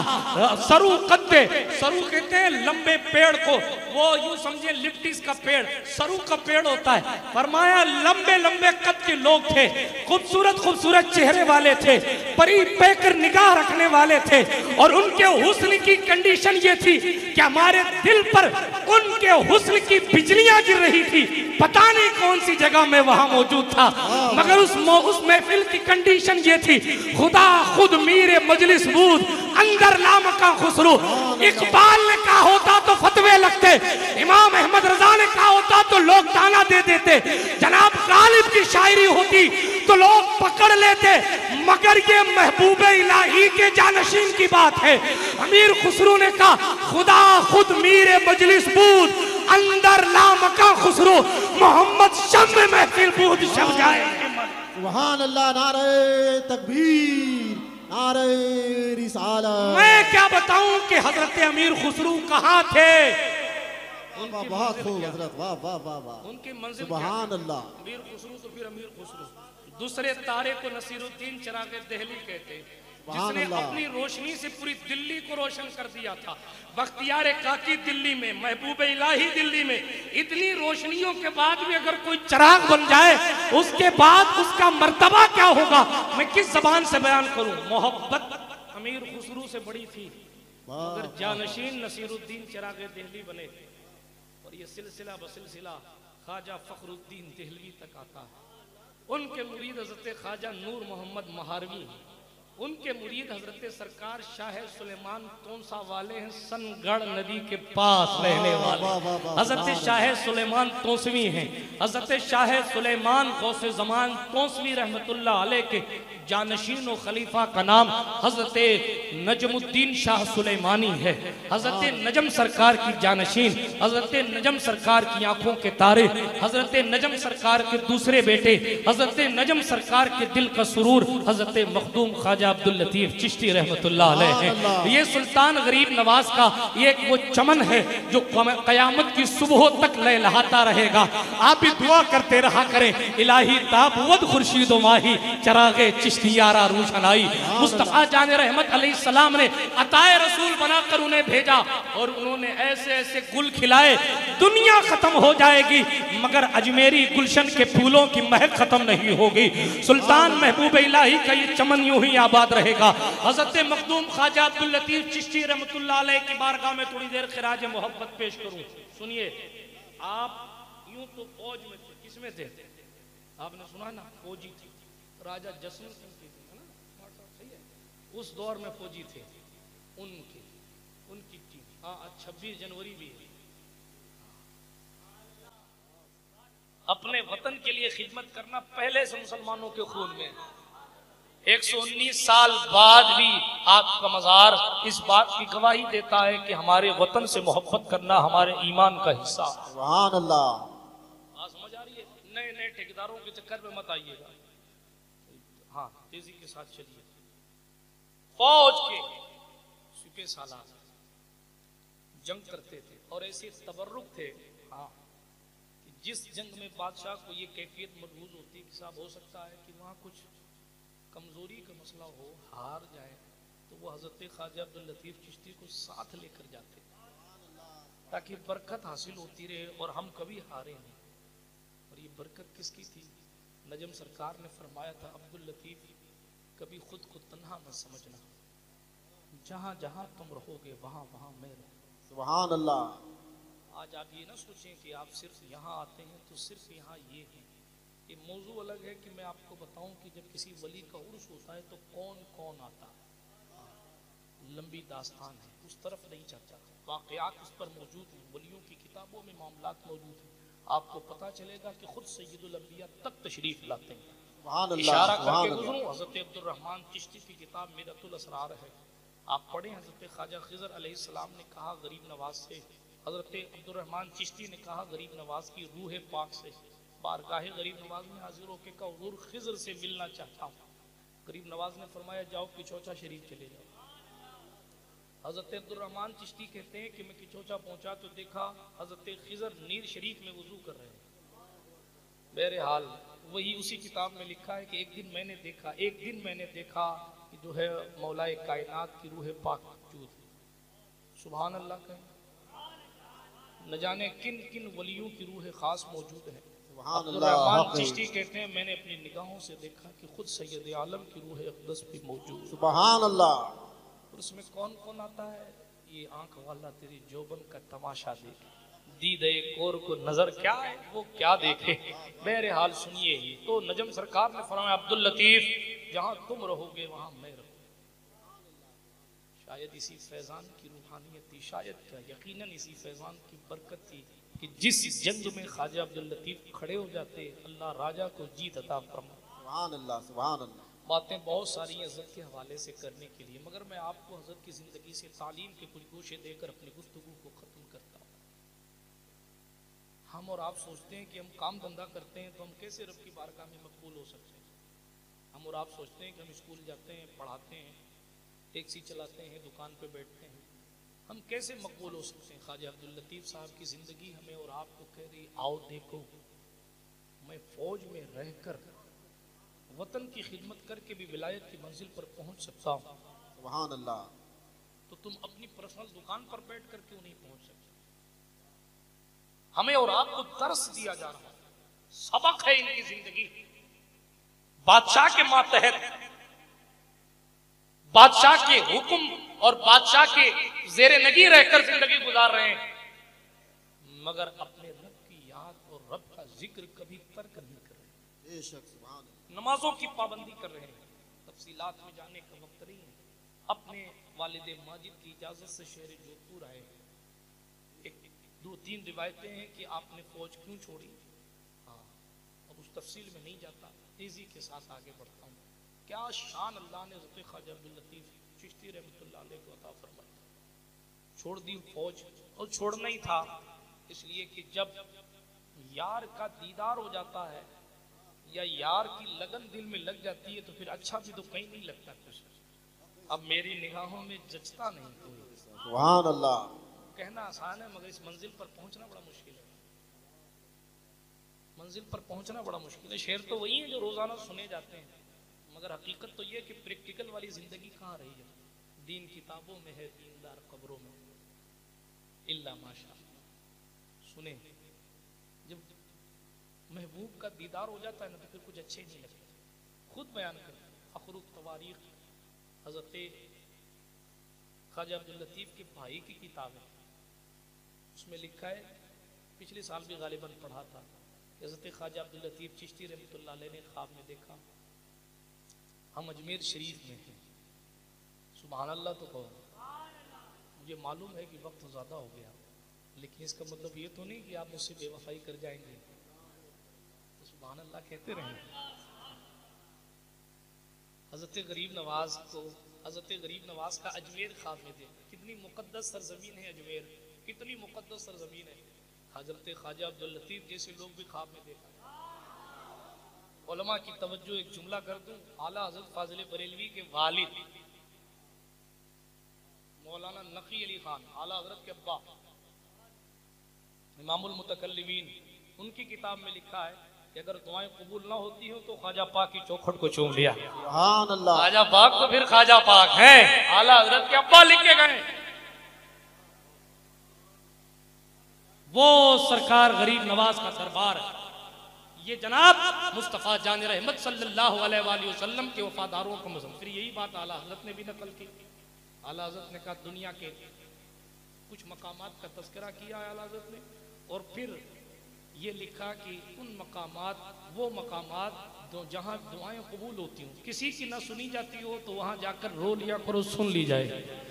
सरू कद्दे, सरू कहते हैं लंबे पेड़ को, वो यूं समझिए लिप्टिस का पेड़ सरू का पेड़ होता है। फरमाया लंबे लंबे कद के लोग थे, खूबसूरत खूबसूरत चेहरे वाले थे, परी पैकर निगाह रखने वाले थे। और उनके हुस्न की कंडीशन ये थी कि हमारे दिल पर उनके हुस्न की बिजलियां गिर रही थी। पता नहीं कौन सी जगह में वहां मौजूद था, मगर उस महफिल की कंडीशन ये थी खुदा खुद मीरे मजलिस बूद अंदर नाम का खुसरू। इकबाल ने कहा होता तो फतवे लगते, इमाम अहमद रजा ने कहा होता तो लोग ताना दे देते, जनाब गालिब की शायरी होती तो लोग पकड़ लेते, मगर ये महबूब इलाही के जानशीन की बात है। अमीर खुसरू ने कहा खुदा खुद मीरे मजलिस बूद अंदर नाम का खुसरू मोहम्मद शब में महफिल बूद शब जाए। सुभान अल्लाह, नारे तकबीर, नारे रिसालत। मैं क्या बताऊं कि हजरत अमीर खुसरू कहाँ थे। बहुत खूब हजरत, वाह वाह वाह वाह, उनकी मंजिल सुभान अल्लाह। अमीर खुसरू तो फिर अमीर खुसरू, दूसरे तारे को नसीरुद्दीन चिराग दहली कहते। जिसने अपनी रोशनी से पूरी दिल्ली को रोशन कर दिया था। बख्तियार काकी दिल्ली में, महबूब इलाही दिल्ली में, इतनी रोशनियों के बाद भी अगर कोई चिराग बन जाए उसके बाद उसका मर्तबा क्या होगा, मैं किस जबान से बयान करूं। मोहब्बत अमीर खुसरू से बड़ी थी, मगर जानशीन नसीरुद्दीन चिराग दिल्ली बने। और ये सिलसिला बसिलसिला ख्वाजा फखरुद्दीन देहलवी तक आता है। उनके मुरीद हजरत ख्वाजा नूर मोहम्मद महारवी, उनके मुरीद हजरत सरकार शाह सुलेमान तोनसा वाले हैं, सनगढ़ नदी के पास रहने वाले हजरत शाह सुलेमान तोसवी हैं। हजरत शाह सुलेमान गौसे जमान तोसवी रहमतुल्लाह अलैह के जानशीन और खलीफा का नाम हजरत नजमुद्दीन शाह सुलेमानी है। हजरत नजम सरकार की जानशीन, हजरत नजम सरकार की आंखों के तारे, हजरत नजम सरकार के दूसरे बेटे, हजरत नजम सरकार के दिल का सुरूर हजरत मखदूम ख्वाजा अब्दुल लतीफ चिश्ती रहमतुल्लाह अलैह हैं। ये सुल्तान गरीब नवाज का ये वो चमन है जो कयामत की सुबह तक लहलहाता रहेगा। आप भी दुआ करते रहा करें, इलाही ताबुद खुर्शीद माही चरागे चिश्तियारा रूशनाई। मुस्तफा जान रहमत अलैहिस्सलाम ने अताए रसूल बनाकर उन्हें भेजा और उन्होंने ऐसे ऐसे गुल खिलाए, दुनिया खत्म हो जाएगी मगर अजमेरी गुलशन के फूलों की महक खत्म नहीं होगी। सुल्तान महबूब इलाही का ये चमन यूं ही आबाद रहेगा। हजरत मखदूम ख्वाजा अब्दुल लतीफ चिश्ती रहमतुल्लाह अलैह की बारगाह में थोड़ी देर खिराज मोहब्बत पेश करूं। सुनिए, आप यूं तो फौज में थे, किसमें थे? आपने सुना ना, फौजी थी, राजा जसन सिंह की थी, है ना? सही है, उस दौर में फौजी थे। उनकी टीम, हाँ 26 जनवरी भी है। अपने वतन के लिए खिदमत करना पहले से मुसलमानों के खून में। 119 साल बाद भी आपका मज़ार इस बात की गवाही देता है कि हमारे वतन से मोहब्बत करना हमारे ईमान का हिस्सा। सुभान अल्लाह। समझ आ रही है? नए नए ठेकेदारों के चक्कर में मत आइएगा, हाँ तेजी के साथ चलिए। फौज के सिपह सालार जंग करते थे और ऐसे तबर्रुक थे, हाँ, कि जिस जंग में बादशाह को ये कैफियत मलहूज होती कि साहब हो सकता है कि वहाँ कुछ कमजोरी का मसला हो, हार जाए, तो वो हजरत ख्वाजा अब्दुल लतीफ चिश्ती को साथ लेकर जाते ताकि बरकत हासिल होती रहे और हम कभी हारे नहीं। और ये बरकत किसकी थी? नजम सरकार ने फरमाया था, अब्दुल लतीफ कभी खुद को तन्हा मत समझना, जहां जहां तुम रहोगे वहां वहां मैं रहूं। सुभान अल्लाह। आज आप ये ना सोचें कि आप सिर्फ यहाँ आते हैं तो सिर्फ यहाँ ये है। ये मौजू अलग है कि मैं आपको बताऊं कि जब किसी वली का उर्स होता है तो कौन कौन आता है, लंबी दास्तान है, उस तरफ नहीं जाता। वाक़यात उस पर मौजूद हैं, वलियों की किताबों में मामलात मौजूद हैं। आपको पता चलेगा कि खुद सैयदुल अंबिया तक तशरीफ लाते हैं। इशारा करके गुजरूं, हज़रत अब्दुल रहमान चिश्ती की किताब मिरतुल असरार है, आप पढ़ें। हज़रत ख्वाजा खिज़र अलैहिस्सलाम ने कहा गरीब नवाज से, हज़रत अब्दुल रहमान चिश्ती ने कहा गरीब नवाज की रूह पाक से, बारगाहे गरीब नवाज में हाजिर होकर कहा हुजूर खिज़र से मिलना चाहता हूँ। गरीब नवाज ने फरमाया जाओ किचौचा शरीफ चले जाओ। हज़रत अब्दुल रहमान चिश्ती कहते हैं कि मैं किचौचा पहुंचा तो देखा हज़रत खिज़र नीर शरीफ में वुजू कर रहे हैं। बहरहाल वही उसी किताब में लिखा है कि एक दिन मैंने देखा कि जो है मौलाए कायनात की रूह पाक मौजूद है। सुभान अल्लाह कहें, न जाने किन किन वलियों की रूह खास मौजूद है। अब्दुल रहमान चिश्ती कहते हैं मैंने अपनी निगाहों से देखा कि खुद सैयद आलम की रूह अक़दस भी मौजूद है। सुभान अल्लाह। और उसमें कौन कौन आता है? ये आंख वाला तेरी जोबन का तमाशा देखे, दीदे कोर को नजर क्या है वो क्या देखे। बहरहाल सुनिए, ही तो नजम सरकार ने फरमाया अब्दुल लतीफ जहां तुम रहोगे वहां मैं रहूंगा। शायद इसी फैजान की रूहानियत थी, शायद क्या यकीनन इसी फैजान की बरकत थी कि जिस जंग में ख्वाजा अब्दुल लतीफ खड़े हो जाते अल्लाह राजा को जीत अता फरमा। सुभान अल्लाह, सुभान अल्लाह। बातें बहुत सारी हैं हज़रत के हवाले से करने के लिए, मगर मैं आपको हज़रत की ज़िंदगी से तालीम के कुछ गोशे देकर अपनी गुफ्तगू को ख़त्म करता हूँ। हम और आप सोचते हैं कि हम काम धंधा करते हैं तो हम कैसे रब की बारगाह में मकबूल हो सकते हैं। हम और आप सोचते हैं कि हम स्कूल जाते हैं, पढ़ाते हैं, टैक्सी चलाते हैं, दुकान पे बैठते हैं, हम कैसे मकबूल हो सकते हैं। ख्वाजा अब्दुल लतीफ साहब की ज़िंदगी हमें और आपको कह रही आओ देखो, मैं फ़ौज में रहकर वतन की खिदमत करके भी विलायत की मंजिल पर पहुंच सकता हूं, सुभान अल्लाह। तो तुम अपनी पर्सनल दुकान पर बैठ कर क्यों नहीं पहुंच सकते? हमें और आपको दर्स दिया जा रहा है, सबक है इनकी जिंदगी। बादशाह के मातहत, बादशाह के हुक्म और बादशाह के जेरे नगी रहकर जिंदगी गुजार रहे हैं, मगर अपने रब की याद और रब का जिक्र कभी तर्क नहीं कर रहे। बेशक सुभान अल्लाह। नमाजों की पाबंदी कर रहे हैं, तफसीलात में जाने का वक्त नहीं है। अपने वालिद माजिद की इजाजत से शहर जोधपुर आए। एक दो तीन रिवायतें हैं कि आपने फौज क्यों छोड़ी, हाँ, अब उस तफसील में नहीं जाता, तेजी के साथ आगे बढ़ता हूँ। क्या शान अल्लाह ने हज़रत ख्वाजा अब्दुल लतीफ़ चिश्ती रहमतुल्लाह अलैह को अता फरमाई। छोड़ दी फौज, और छोड़ना ही था, इसलिए कि जब यार का दीदार हो जाता है या यार की लगन दिल में लग जाती है तो फिर अच्छा भी तो कहीं नहीं लगता कुछ। अब मेरी निगाहों में जचता नहीं कोई। सुभान अल्लाह। कहना आसान है, मगर इस मंजिल पर पहुंचना बड़ा मुश्किल है। मंजिल पर पहुंचना बड़ा मुश्किल है। शेर तो वही है जो रोजाना सुने जाते हैं, मगर हकीकत तो ये कि प्रैक्टिकल वाली जिंदगी कहाँ रही है। दीन किताबों में है, दीनदार कब्रों में, इल्ला माशा। सुने, जब महबूब का दीदार हो जाता है ना तो फिर कुछ अच्छे नहीं लगते। खुद बयान करते फखरुत तवारीख, हज़रत ख्वाजा अब्दुल लतीफ़ के भाई की किताब है, उसमें लिखा है, पिछले साल भी गालिबन पढ़ा था, हज़रत ख्वाजा अब्दुल लतीफ़ चिश्ती रहमतुल्लाह अलैह ने ख्वाब में देखा हम अजमेर शरीफ में हैं। सुभान अल्लाह तो कहो। मुझे मालूम है कि वक्त ज़्यादा हो गया, लेकिन इसका मतलब ये तो नहीं कि आप मुझसे बेवफाई कर जाएंगे, तो सुभान अल्लाह कहते रहें। हज़रत गरीब नवाज को, हज़रत गरीब नवाज का अजमेर ख्वाब में देखा। कितनी मुक़द्दस सरज़मीन है अजमेर, कितनी मुक़द्दस सरज़मीन है। हज़रत ख्वाजा अब्दुल लतीफ़ जैसे लोग भी ख्वाब में देखा। उलमा की तवज्जो, एक जुमला कर दूं, आला हज़रत फाजिल बरेलवी के वालिद मौलाना नकी अली खान, आला हज़रत के अब्बा, इमामुल मुतकल्लिमीन, उनकी किताब में लिखा है कि अगर दुआएं कबूल ना होती हो तो ख्वाजा पाक की चौखट को चूम लिया। सुभान अल्लाह। ख्वाजा पाक तो फिर ख्वाजा पाक हैं, आला हज़रत के अब्बा लिख के गए। वो सरकार गरीब नवाज का दरबार है। ये जनाब मुस्तफ़ा जान रहमत सल्लल्लाहु अलैहि वसल्लम के वफादारों को मुज़म्मिल, यही बात आला हज़रत ने भी नकल की। आला हज़रत ने कहा दुनिया के कुछ मकामात का तज़किरा किया है आला हज़रत ने, और फिर ये लिखा कि उन मकामात, वो मकामात जहाँ दुआएं कबूल होती हों, किसी की ना सुनी जाती हो तो वहाँ जाकर रो लिया करो, सुन ली जाए।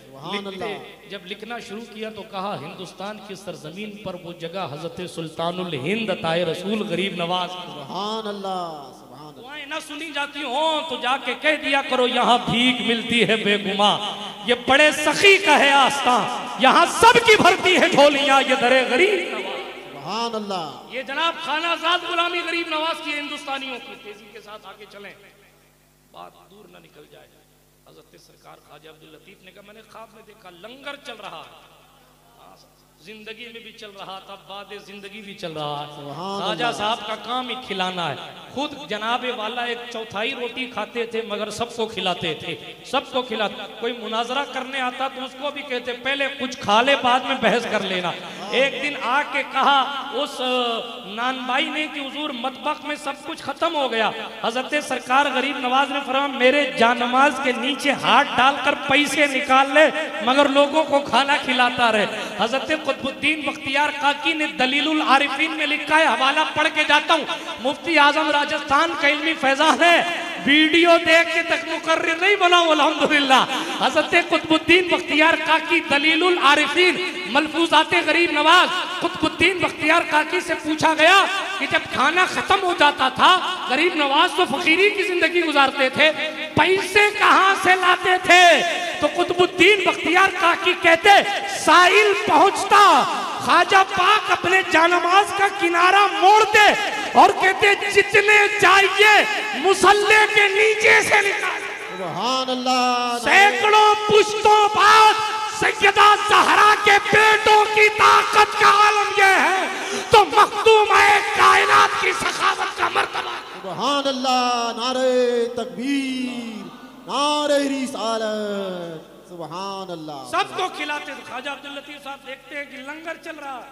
लिखते, जब लिखना शुरू किया तो कहा हिंदुस्तान की सरजमीन पर वो जगह हज़रत सुल्तानुल हिंद अताए रसूल गरीब नवाज। सुभान अल्लाह। सुभान अल्लाह। दुआएं ना सुनी जाती हो तो जाके कह दिया करो यहाँ भीख मिलती है बेगुमा, ये बड़े सखी का है आस्था, यहाँ सबकी भरती है झोलियाँ, ये दरे गरीब नवाज। सुभान अल्लाह। ये जनाब खाना आजाद गुलामी गरीब नवाज की हिंदुस्तानियों की। तेजी के साथ आगे चलें, बात दूर ना निकल जाए। हज़रत सरकार ख्वाजा अब्दुल लतीफ़ ने कहा मैंने ख्वाब में देखा लंगर चल रहा है, जिंदगी में भी चल रहा था, बाद जिंदगी भी चल रहा है। ख्वाजा साहब का काम ही खिलाना है। खुद जनाबे वाला एक चौथाई रोटी खाते थे मगर सबको खिलाते थे, सबको खिलाते। कोई मुनाजरा करने आता तो उसको भी कहते पहले कुछ खा ले बाद में बहस कर लेना। एक दिन आके कहा उस नानबाई ने कि हुजूर मतबख में सब कुछ खत्म हो गया। हजरत सरकार गरीब नवाज ने फरमाया मेरे जानमाज के नीचे हाथ डालकर पैसे निकाल ले मगर लोगों को खाना खिलाता रहे। हजरत कुतुबुद्दीन बख्तियार काकी ने दलीलुल आरिफीन में लिखा है, हवाला पढ़ के जाता हूँ, मुफ्ती आजम राजस्थान का इल्मी फैजान है, वीडियो देख के तक मुकर्रिर नहीं बना अल्हम्दुलिल्लाह। हजरत कुतुबुद्दीन बख्तियार काकी दलीलुल आरिफीन मलफूजाते गरीब नवाज। कुतुबुद्दीन बख्तियार काकी से पूछा गया कि जब खाना खत्म हो जाता था गरीब नवाज तो फकीरी की जिंदगी गुजारते थे, पैसे कहाँ से लाते थे? तो कुतुबुद्दीन बख्तियार काकी कहते साहिल पहुंचता, ख्वाजा पाक अपने जानमाज का किनारा मोड़ते और कहते जितने चाहिए मुसल्ले के नीचे से निकाल। सुभान अल्लाह। सैकड़ों पुश्तों बाद सैयदा ज़हरा के बेटों की ताकत का आलम यह है तो मखदूम है कायनात की सखावत का मर्तबा। सुभान अल्लाह, नारे तकबीर, नारे रिसालत, सुभान अल्लाह। सबको खिलाते थे। ख्वाजा अब्दुल लतीफ साहब देखते हैं कि लंगर चल रहा है,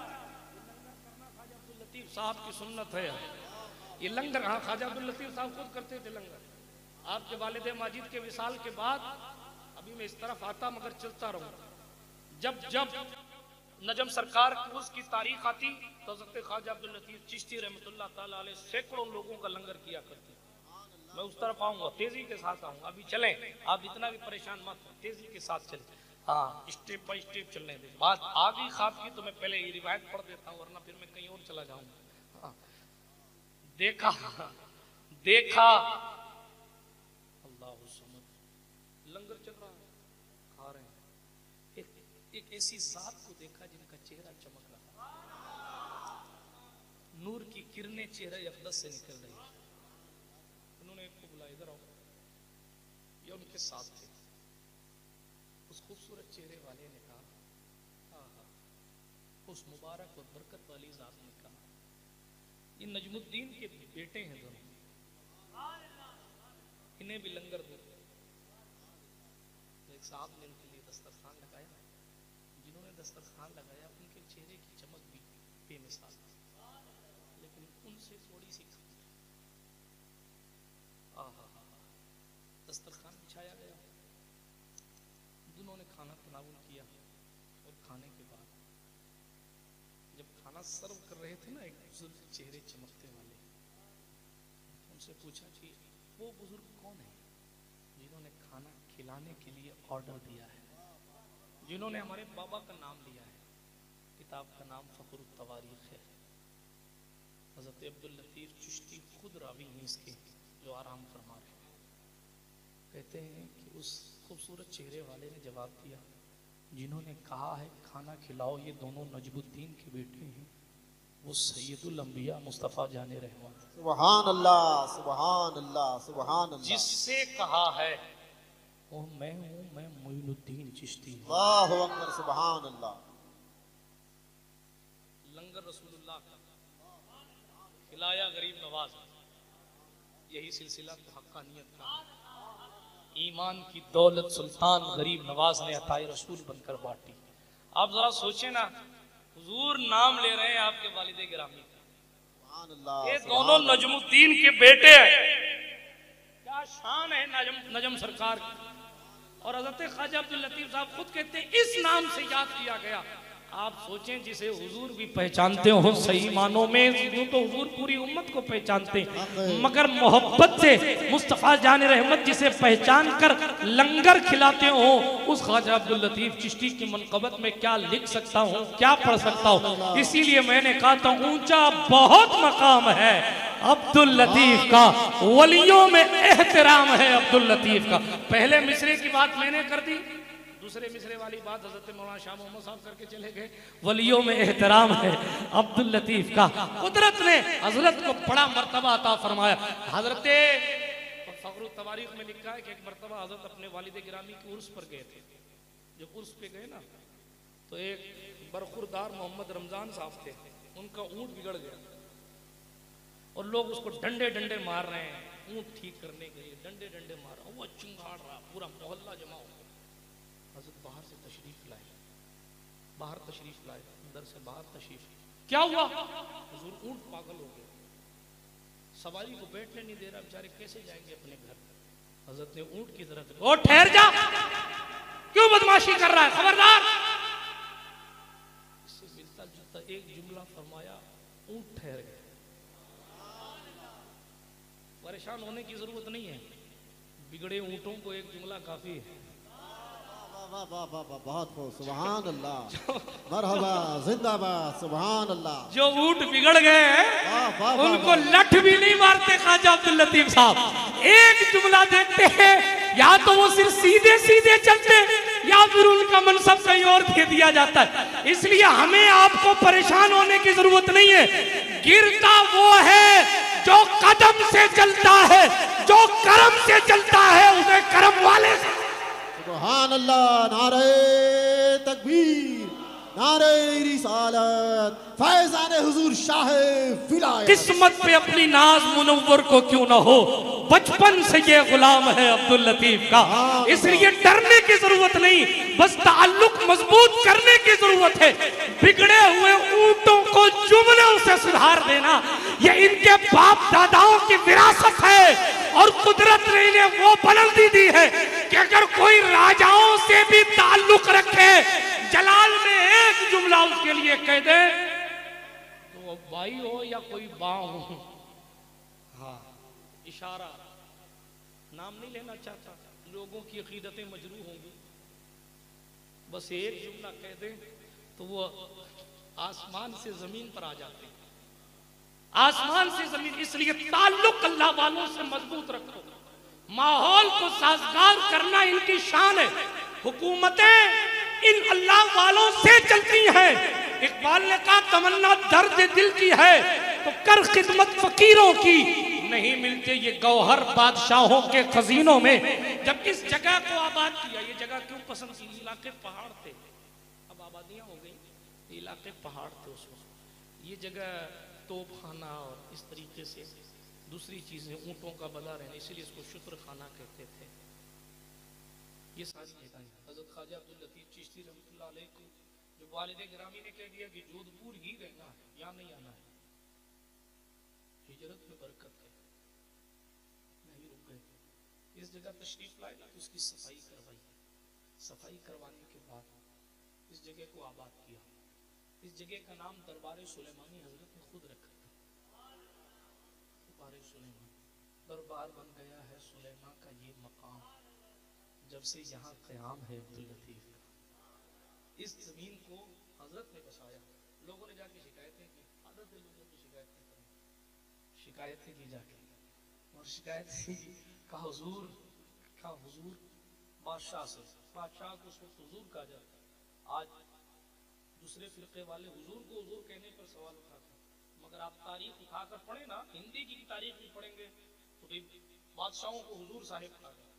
ख्वाजा अब्दुल लतीफ साहब की सुन्नत है ये लंगर। हाँ, ख्वाजा अब्दुल लतीफ साहब खुद करते थे लंगर। आपके वालिद माजिद के विसाल के बाद अभी मैं इस तरफ आता मगर चलता रहूं। जब जब नजम सरकार की उसकी तारीख आती तो हज़रत ख्वाजा अब्दुल लतीफ चिश्ती रहमतुल्लाह ताला अलैह सैकड़ों लोगों का लंगर किया करते। मैं उस तरफ आऊंगा, तेजी के साथ आऊंगा। अभी चलें, आप इतना भी परेशान मत हो, तेजी के साथ चलें। हाँ, स्टेप बाय स्टेप चलने दे। बात आ गई ख्वाब की तो मैं पहले ये रिवायत पढ़ देता हूँ, वरना फिर मैं कहीं और चला जाऊंगा। हाँ, देखा देखा अल्लाह समझ, लंगर चल रहा है, खा रहे हैं। एक ऐसी जात को देखा जिनका चेहरा चमक रहा, नूर की किरणें चेहरे अक़दस से निकल रही। उन्होंने एक को बुलाया, इधर आओ। ये उनके साथ थे। उस खूबसूरत चेहरे वाले ने कहा, आहा, उस मुबारक और बरकत वाली जात ने कहा, ये नजमुद्दीन के बेटे हैं दोनों, इन्हें भी लंगर दो। एक साहब ने उनके लिए दस्तरखान लगाया। जिन्होंने दस्तरखान लगाया उनके चेहरे की चमक भी बेमिसाल, लेकिन उनसे थोड़ी सी कम। आहा, दस्तरखान बिछाया गया, दोनों ने खाना तनावुल किया और खाने के बाद जब खाना सर्व कर रहे थे ना, एक बुजुर्ग चेहरे चमकते वाले, उनसे पूछा कि वो बुजुर्ग कौन है जिन्होंने खाना खिलाने के लिए ऑर्डर दिया है, जिन्होंने हमारे बाबा का नाम लिया है। किताब का नाम फ़ख्रुत तवारीख है। हज़रत अब्दुल लतीफ चिश्ती खुद रावी हैं इसके, जो आराम फरमा रहे हैं। कहते हैं कि उस खूबसूरत चेहरे वाले ने जवाब दिया, जिन्होंने कहा है खाना खिलाओ, ये दोनों नजमुद्दीन के बेटे हैं, वो सैयदुल अंबिया मुस्तफ़ा जाने रहमान। सुभान अल्लाह, सुभान अल्लाह, सुभान अल्लाह। जिससे कहा है वो मैं हूँ, मैं मोइनुद्दीन चिश्ती हूँ। अल्लाहु अकबर, सुभान अल्लाह। लंगर रसूलुल्लाह का खिलाया गरीब नवाज, यही सिलसिला तो हक्कानियत का। ईमान की दौलत सुल्तान गरीब नवाज ने अताए रसूल बनकर बांटी। आप जरा सोचें ना, हुजूर नाम ले रहे हैं आपके वालिदे गिरामी का, ये दोनों नजमुद्दीन के बेटे हैं। क्या शान है नजम सरकार की। और हज़रत ख्वाजा अब्दुल लतीफ साहब खुद कहते हैं इस नाम से याद किया गया। आप सोचें, जिसे हुजूर भी पहचानते हो सही मानों में, यूं तो हुजूर पूरी उम्मत को पहचानते हैं, मगर मोहब्बत से मुस्तफ़ा जाने रहमत जिसे पहचान कर लंगर खिलाते हो, उस ख्वाजा अब्दुल लतीफ चिश्ती की मनक़बत में क्या लिख सकता हूँ, क्या पढ़ सकता हूँ। इसीलिए मैंने कहा था ऊंचा बहुत मकाम है अब्दुल लतीफ का, वलियों में एहतराम है अब्दुल लतीफ का। पहले मिसरे की बात मैंने कर दी, दूसरे मिसरे वाली बात हज़रत मौलाना शाह मोहम्मद साहब करके चले गए। वलियों में एहतराम है अब्दुल लतीफ का। कुदरत ने हजरत को बड़ा मर्तबा अता फरमाया। हजरत फ़ख्रुत तवारीख में लिखा है कि एक मर्तबा हजरत अपने वालिद गिरामी के उर्स पर गए थे। जब उर्स पे गए ना, तो एक बरखुरदार मोहम्मद रमजान साहब थे, उनका ऊँट बिगड़ गया और लोग उसको डंडे डंडे मार रहे हैं, ऊँट ठीक करने के लिए डंडे डंडे मार रहा, वो चिंगाड़ रहा, पूरा मोहल्ला जमा हो। हज़रत बाहर से तशरीफ लाए, बाहर तशरीफ लाए, अंदर से बाहर तशरीफ। क्या हुआ? हुजूर ऊँट पागल हो गया, सवारी को बैठने नहीं दे रहा, बेचारे कैसे जाएंगे अपने घर। हजरत ने ऊँट की तरफ, ओ ठहर जा, क्यों बदमाशी कर रहा है, खबरदार। इससे मिलता जुलता एक जुमला फरमाया, ऊँट ठहर गए। परेशान होने की जरूरत नहीं है, बिगड़े ऊँटों को एक जुमला काफी है। वाह वाह वाह वाह, बहुत खूब, सुभान अल्लाह, मरहबा, जिंदाबाद, सुभान अल्लाह। जो ऊँट बिगड़ गए हैं उनको लठ भी नहीं मारते ख्वाजा अब्दुल लतीफ साहब, एक जुमला देते हैं, या तो वो सिर्फ सीधे सीधे चलते या फिर उनका मनसब कहीं और दे दिया जाता है। इसलिए हमें आपको परेशान होने की जरूरत नहीं है। गिरता वो है जो कदम से चलता है, जो करम से चलता है उसे करम वाले से। सुभान अल्लाह, नारे तकबीर, नारे रिसालत, फैजान हुजूर शाह विलायत। किस्मत पे अपनी नाज मुनव्वर को क्यों ना हो, बचपन से ये गुलाम है अब्दुल लतीफ का, इसलिए डरने की जरूरत नहीं, बस ताल्लुक मजबूत करने की जरूरत है। बिगड़े हुए ऊंटों को जुमलों से सुधार देना, ये इनके बाप दादाओं की विरासत है और कुदरत ने इन्हें वो बुलंदी दी है कि अगर कोई राजाओं से भी ताल्लुक रखे, जलाल में एक जुमला उसके लिए कह दे तो भाई हो या कोई बाँ हो, हाँ इशारा, नाम नहीं लेना चाहता, लोगों की अकीदतें मजरू होंगी, बस एक जुमला कह दे तो वो आसमान से जमीन पर आ जाते हैं, आसमान से जमीन। इसलिए ताल्लुक अल्लाह वालों से मजबूत रखो, माहौल को साजगार करना इनकी शान है। हुकूमतें इन अल्लाह वालों से चलती हैं। इकबाल ने कहा तमन्ना दर्द दिल की है तो कर खिदमत फकीरों की, नहीं मिलते ये गौहर बादशाहों के खजीनों में। जब इस जगह को आबाद किया, ये जगह क्यों पसंद थी, इलाके पहाड़ थे, अब आबादियां हो गई, इलाके पहाड़ थे उस वक्त, ये जगह तोपखाना और इस तरीके से दूसरी चीजें ऊंटों का बना रहना, इसीलिए इसको शुक्र खाना कहते थे। ये सारी जगह हजरत ख्वाजा अब्दुल लतीफ चिश्ती रहमतुल्लाह अलैह को जो वालिद गिरामी ने कह दिया कि जोधपुर ही रहना है, यहाँ नहीं आना है, हिजरत में बरकत है, नहीं रुक गए, इस जगह तशरीफ लाए ना तो उसकी सफाई करवाई, सफाई करवाने के बाद इस जगह को आबाद किया। इस जगह का नाम दरबार सुलेमानी हजरत ने खुद रखा था, दरबार सुलेमान, दरबार बन गया है सुलेमान का ये मकाम, जब से यहाँ क़याम है अब्दुल लतीफ का। इस जमीन को हजरत ने बसाया, लोगों ने जाके शिकायतें की, आदत है लोगों की शिकायतें करना, शिकायतें की जाके, और शिकायत का हुजूर बादशाह से, बादशाह को उसको हुजूर कहा जाता है। आज दूसरे फिरके वाले हुजूर को हुजूर कहने पर सवाल उठाते हैं, मगर आप तारीख उठाकर पढ़े ना, हिंदी की तारीख भी पढ़ेंगे तो भाई बादशाहों को हुजूर साहिब कहा जाता,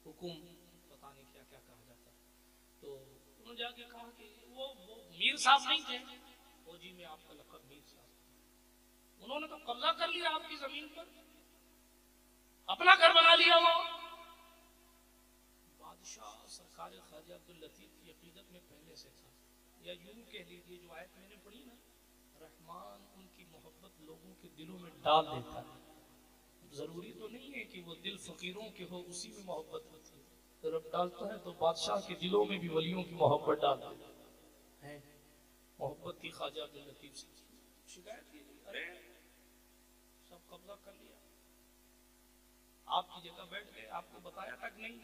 हुकुम पता नहीं क्या क्या कहा जाता। तो उन्होंने जाके कहा कि वो मीर साहब नहीं थे, वो जी मैं आपका लक़ब मीर साहब, उन्होंने तो कब्जा कर लिया आपकी जमीन पर, अपना घर बना लिया वो। बादशाह सरकार ख्वाजा अब्दुल लतीफ की अकीदत में पहले से था, या यूं कह लीजिए जो आयत मैंने पढ़ी ना, रहमान उनकी मोहब्बत लोगों के दिलों में डाल देता है। जरूरी तो नहीं है कि वो दिल फकीरों के हो उसी में मोहब्बत होती है, तो रब डालता है तो बादशाह के दिलों में भी वलियों की मोहब्बत डाल देता है। मोहब्बत थी ख्वाजा अब्दुल लतीफ से, शिकायत की, अरे सब कब्जा कर लिया, आपकी जगह बैठ गए, आपको बताया तक नहीं।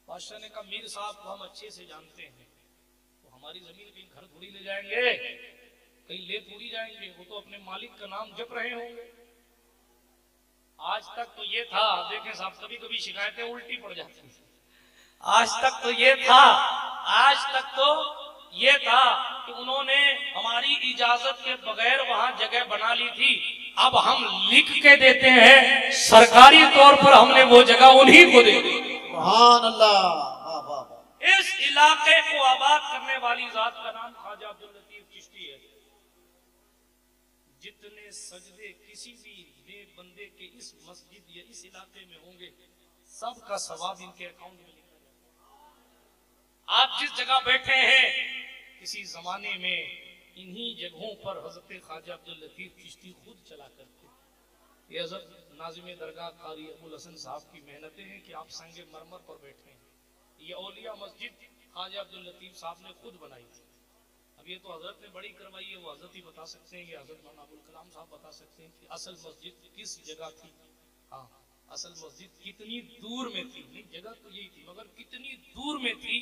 बादशाह ने कहा मीर साहब को हम अच्छे से जानते हैं, तो हमारी जमीन कहीं घर थोड़ी ले जाएंगे, कहीं ले थोड़ी जाएंगे, वो तो अपने मालिक का नाम जप रहे होंगे। आज तक तो ये था, देखें साहब कभी कभी शिकायतें उल्टी पड़ जाती हैं, आज तक तो ये था कि उन्होंने हमारी इजाजत के बगैर वहां जगह बना ली थी, अब हम लिख के देते हैं, सरकारी तौर पर हमने वो जगह उन्हीं को दे दी। सुभान अल्लाह। इस इलाके को आबाद करने वाली जात का नाम ख्वाजा अब्दुल लतीफ चिश्ती है। जितने सजदे किसी भी बंदे के इस मस्जिद या इस इलाके में होंगे, सबका सवाब इनके अकाउंट में लिखा जाएगा। आप जिस जगह बैठे हैं, किसी जमाने में इन्हीं जगहों पर हजरत ख्वाजा अब्दुल लतीफ चिश्ती खुद चला करते। ये हजरत नाज़िम दरगाह कारी अबुल हसन साहब की मेहनतें हैं कि आप संगे मरमर पर बैठे हैं। ये औलिया मस्जिद ख्वाजा अब्दुल लतीफ साहब ने खुद बनाई थी। अब ये तो हजरत ने बड़ी करवाई है, वो हजरत ही बता सकते हैं, ये हजरत मौलाना अबुल कलाम साहब बता सकते हैं कि असल मस्जिद किस जगह थी। हाँ, असल मस्जिद कितनी दूर में थी, नहीं जगह तो यही थी, मगर कितनी दूर में थी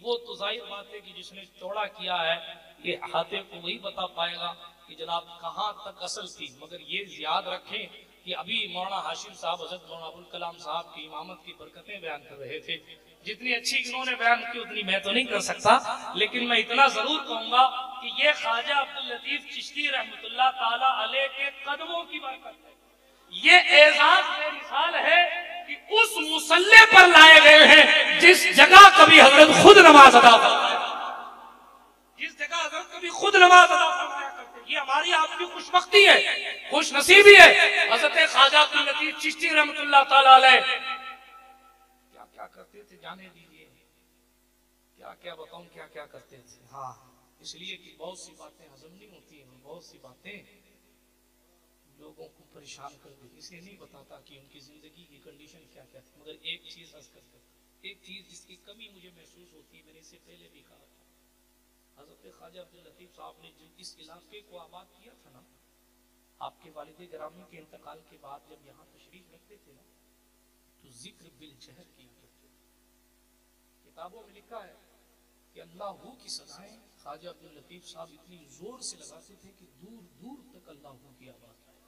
वो तो जाहिर बात है कि जिसने चौड़ा किया है ये अहाते को वही बता पाएगा कि जनाब कहाँ तक असल थी। मगर ये याद रखें कि अभी मौलाना हाशिम साहब हजरत मौलाना अबुल कलाम साहब की इमामत की बरकतें बयान कर रहे थे। जितनी अच्छी इन्होंने बयान की उतनी मैं तो नहीं कर सकता, लेकिन मैं इतना जरूर कहूंगा कि ये ख्वाजा अब्दुल लतीफ चिश्ती रहमतुल्लाह ताला अलैह के कदमों की बरकत है। ये एजाज बेमिसाल है कि उस मुसल्ले पर लाए गए हैं जिस जगह कभी हजरत खुद नमाज अदा फरमाया। कभी खुद नमाज अदा फरमाया करते। ये हमारी आपकी खुशबख्ती है, खुश नसीबी है। हजरत ख्वाजा अब्दुल लतीफ चिश्ती रहमतुल्लाह ताला अलैह क्या क्या करते थे जाने दीजिए, क्या क्या बताऊं क्या क्या करते थे। हाँ, इसलिए कि बहुत सी बातें हजम नहीं होती हैं, बहुत सी बातें लोगों को परेशान कर देती। इसलिए नहीं बताता कि उनकी जिंदगी की कंडीशन क्या क्या थी। मगर एक चीज अर्ज करते, एक चीज जिसकी कमी मुझे महसूस होती है, मैंने इससे पहले भी कहा था, हजरत ख्वाजा अब्दुल लतीफ साहब ने जिस इस इलाके को आबाद किया था ना, आपके वालिद गिरामी के इंतकाल के बाद जब यहाँ तशरीफ रखते थे ना, तो जिक्र बिल जहर किया करते थे। किताबों में लिखा है कि अल्लाह की सदाएं ख्वाजा अब्दुल लतीफ साहब इतनी जोर से लगाते थे कि दूर दूर तक अल्लाह की आवाज आए।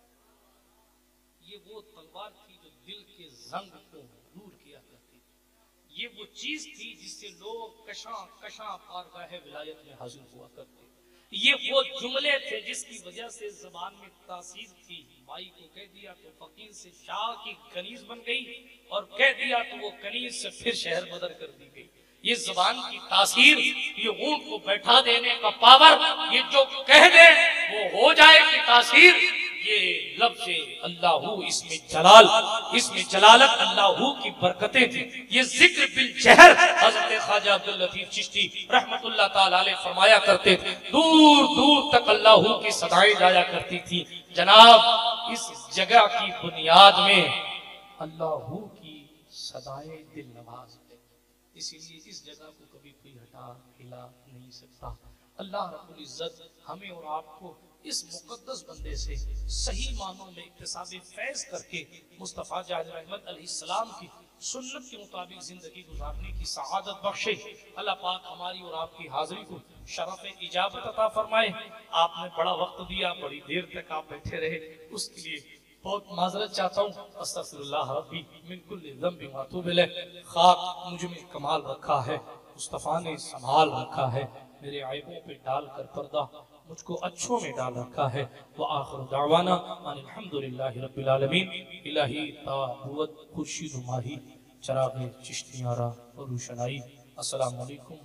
ये वो तलवार थी जो दिल के जंग को दूर किया करती थी। ये वो चीज थी जिससे लोग कशां कशां बारगाह विलायत में हाजिर हुआ करते। ये वो जुमले थे जिसकी वजह से जबान में तासीर थी। माई को कह दिया तो फकीर से शाह की कनीज बन गई, और कह दिया तो वो कनीज से फिर शहर बदर कर दी गई। ये जबान की तासीर, ये ऊंट को बैठा देने का पावर, ये जो कह दे वो हो जाएगी तासीर। ये लफ्ज़ अल्लाहू, इसमें जलाल, इसमें जलालत अल्लाहू की बरकतें थी। ये जिक्र बिल जहर हज़रत ख्वाजा अब्दुल लतीफ चिश्ती रहमतुल्लाह ताला अलैह फरमाया करते थे। दूर दूर तक अल्लाहू की सदाएं जाया करती थी। जनाब, इस जगह की बुनियाद में अल्लाहू की सदाएं दिल नवाज है, इसीलिए इस जगह को कभी कोई हटा हिला नहीं सकता। अल्लाह रब्बुल इज्जत हमें और आपको इस मुकद्दस बंदे से सही मानों में इक्तिसाब फैज करके मुस्तफ़ा जाहिद रहमत अलैहिस्सलाम की सुन्नत के मुताबिक जिंदगी गुजारने की सआदत बख्शे। अल्लाह पाक हमारी और आपकी हाजिरी को शरफ इजाबत अता फरमाए। आपने बड़ा वक्त दिया, बड़ी देर तक आप बैठे रहे, उसके लिए बहुत माजरत चाहता हूँ। अस्तगफिरुल्लाह रब्बी मिन कुल्लि ज़ंबि व अतूबु इलैह। खाक मुझ में कमाल रखा है, मुस्तफ़ा ने संभाल रखा है, मेरे आयबों पे डाल कर पर्दा मुझको अच्छों में डाल रखा है। व आखिर दावाना अनिल हम्दुलिल्लाहि रब्बिल आलमीन। इलाही ताबुत खुर्शीद माही चराग़ चिश्तियारा और रोशनाई। अस्सलामु अलैकुम।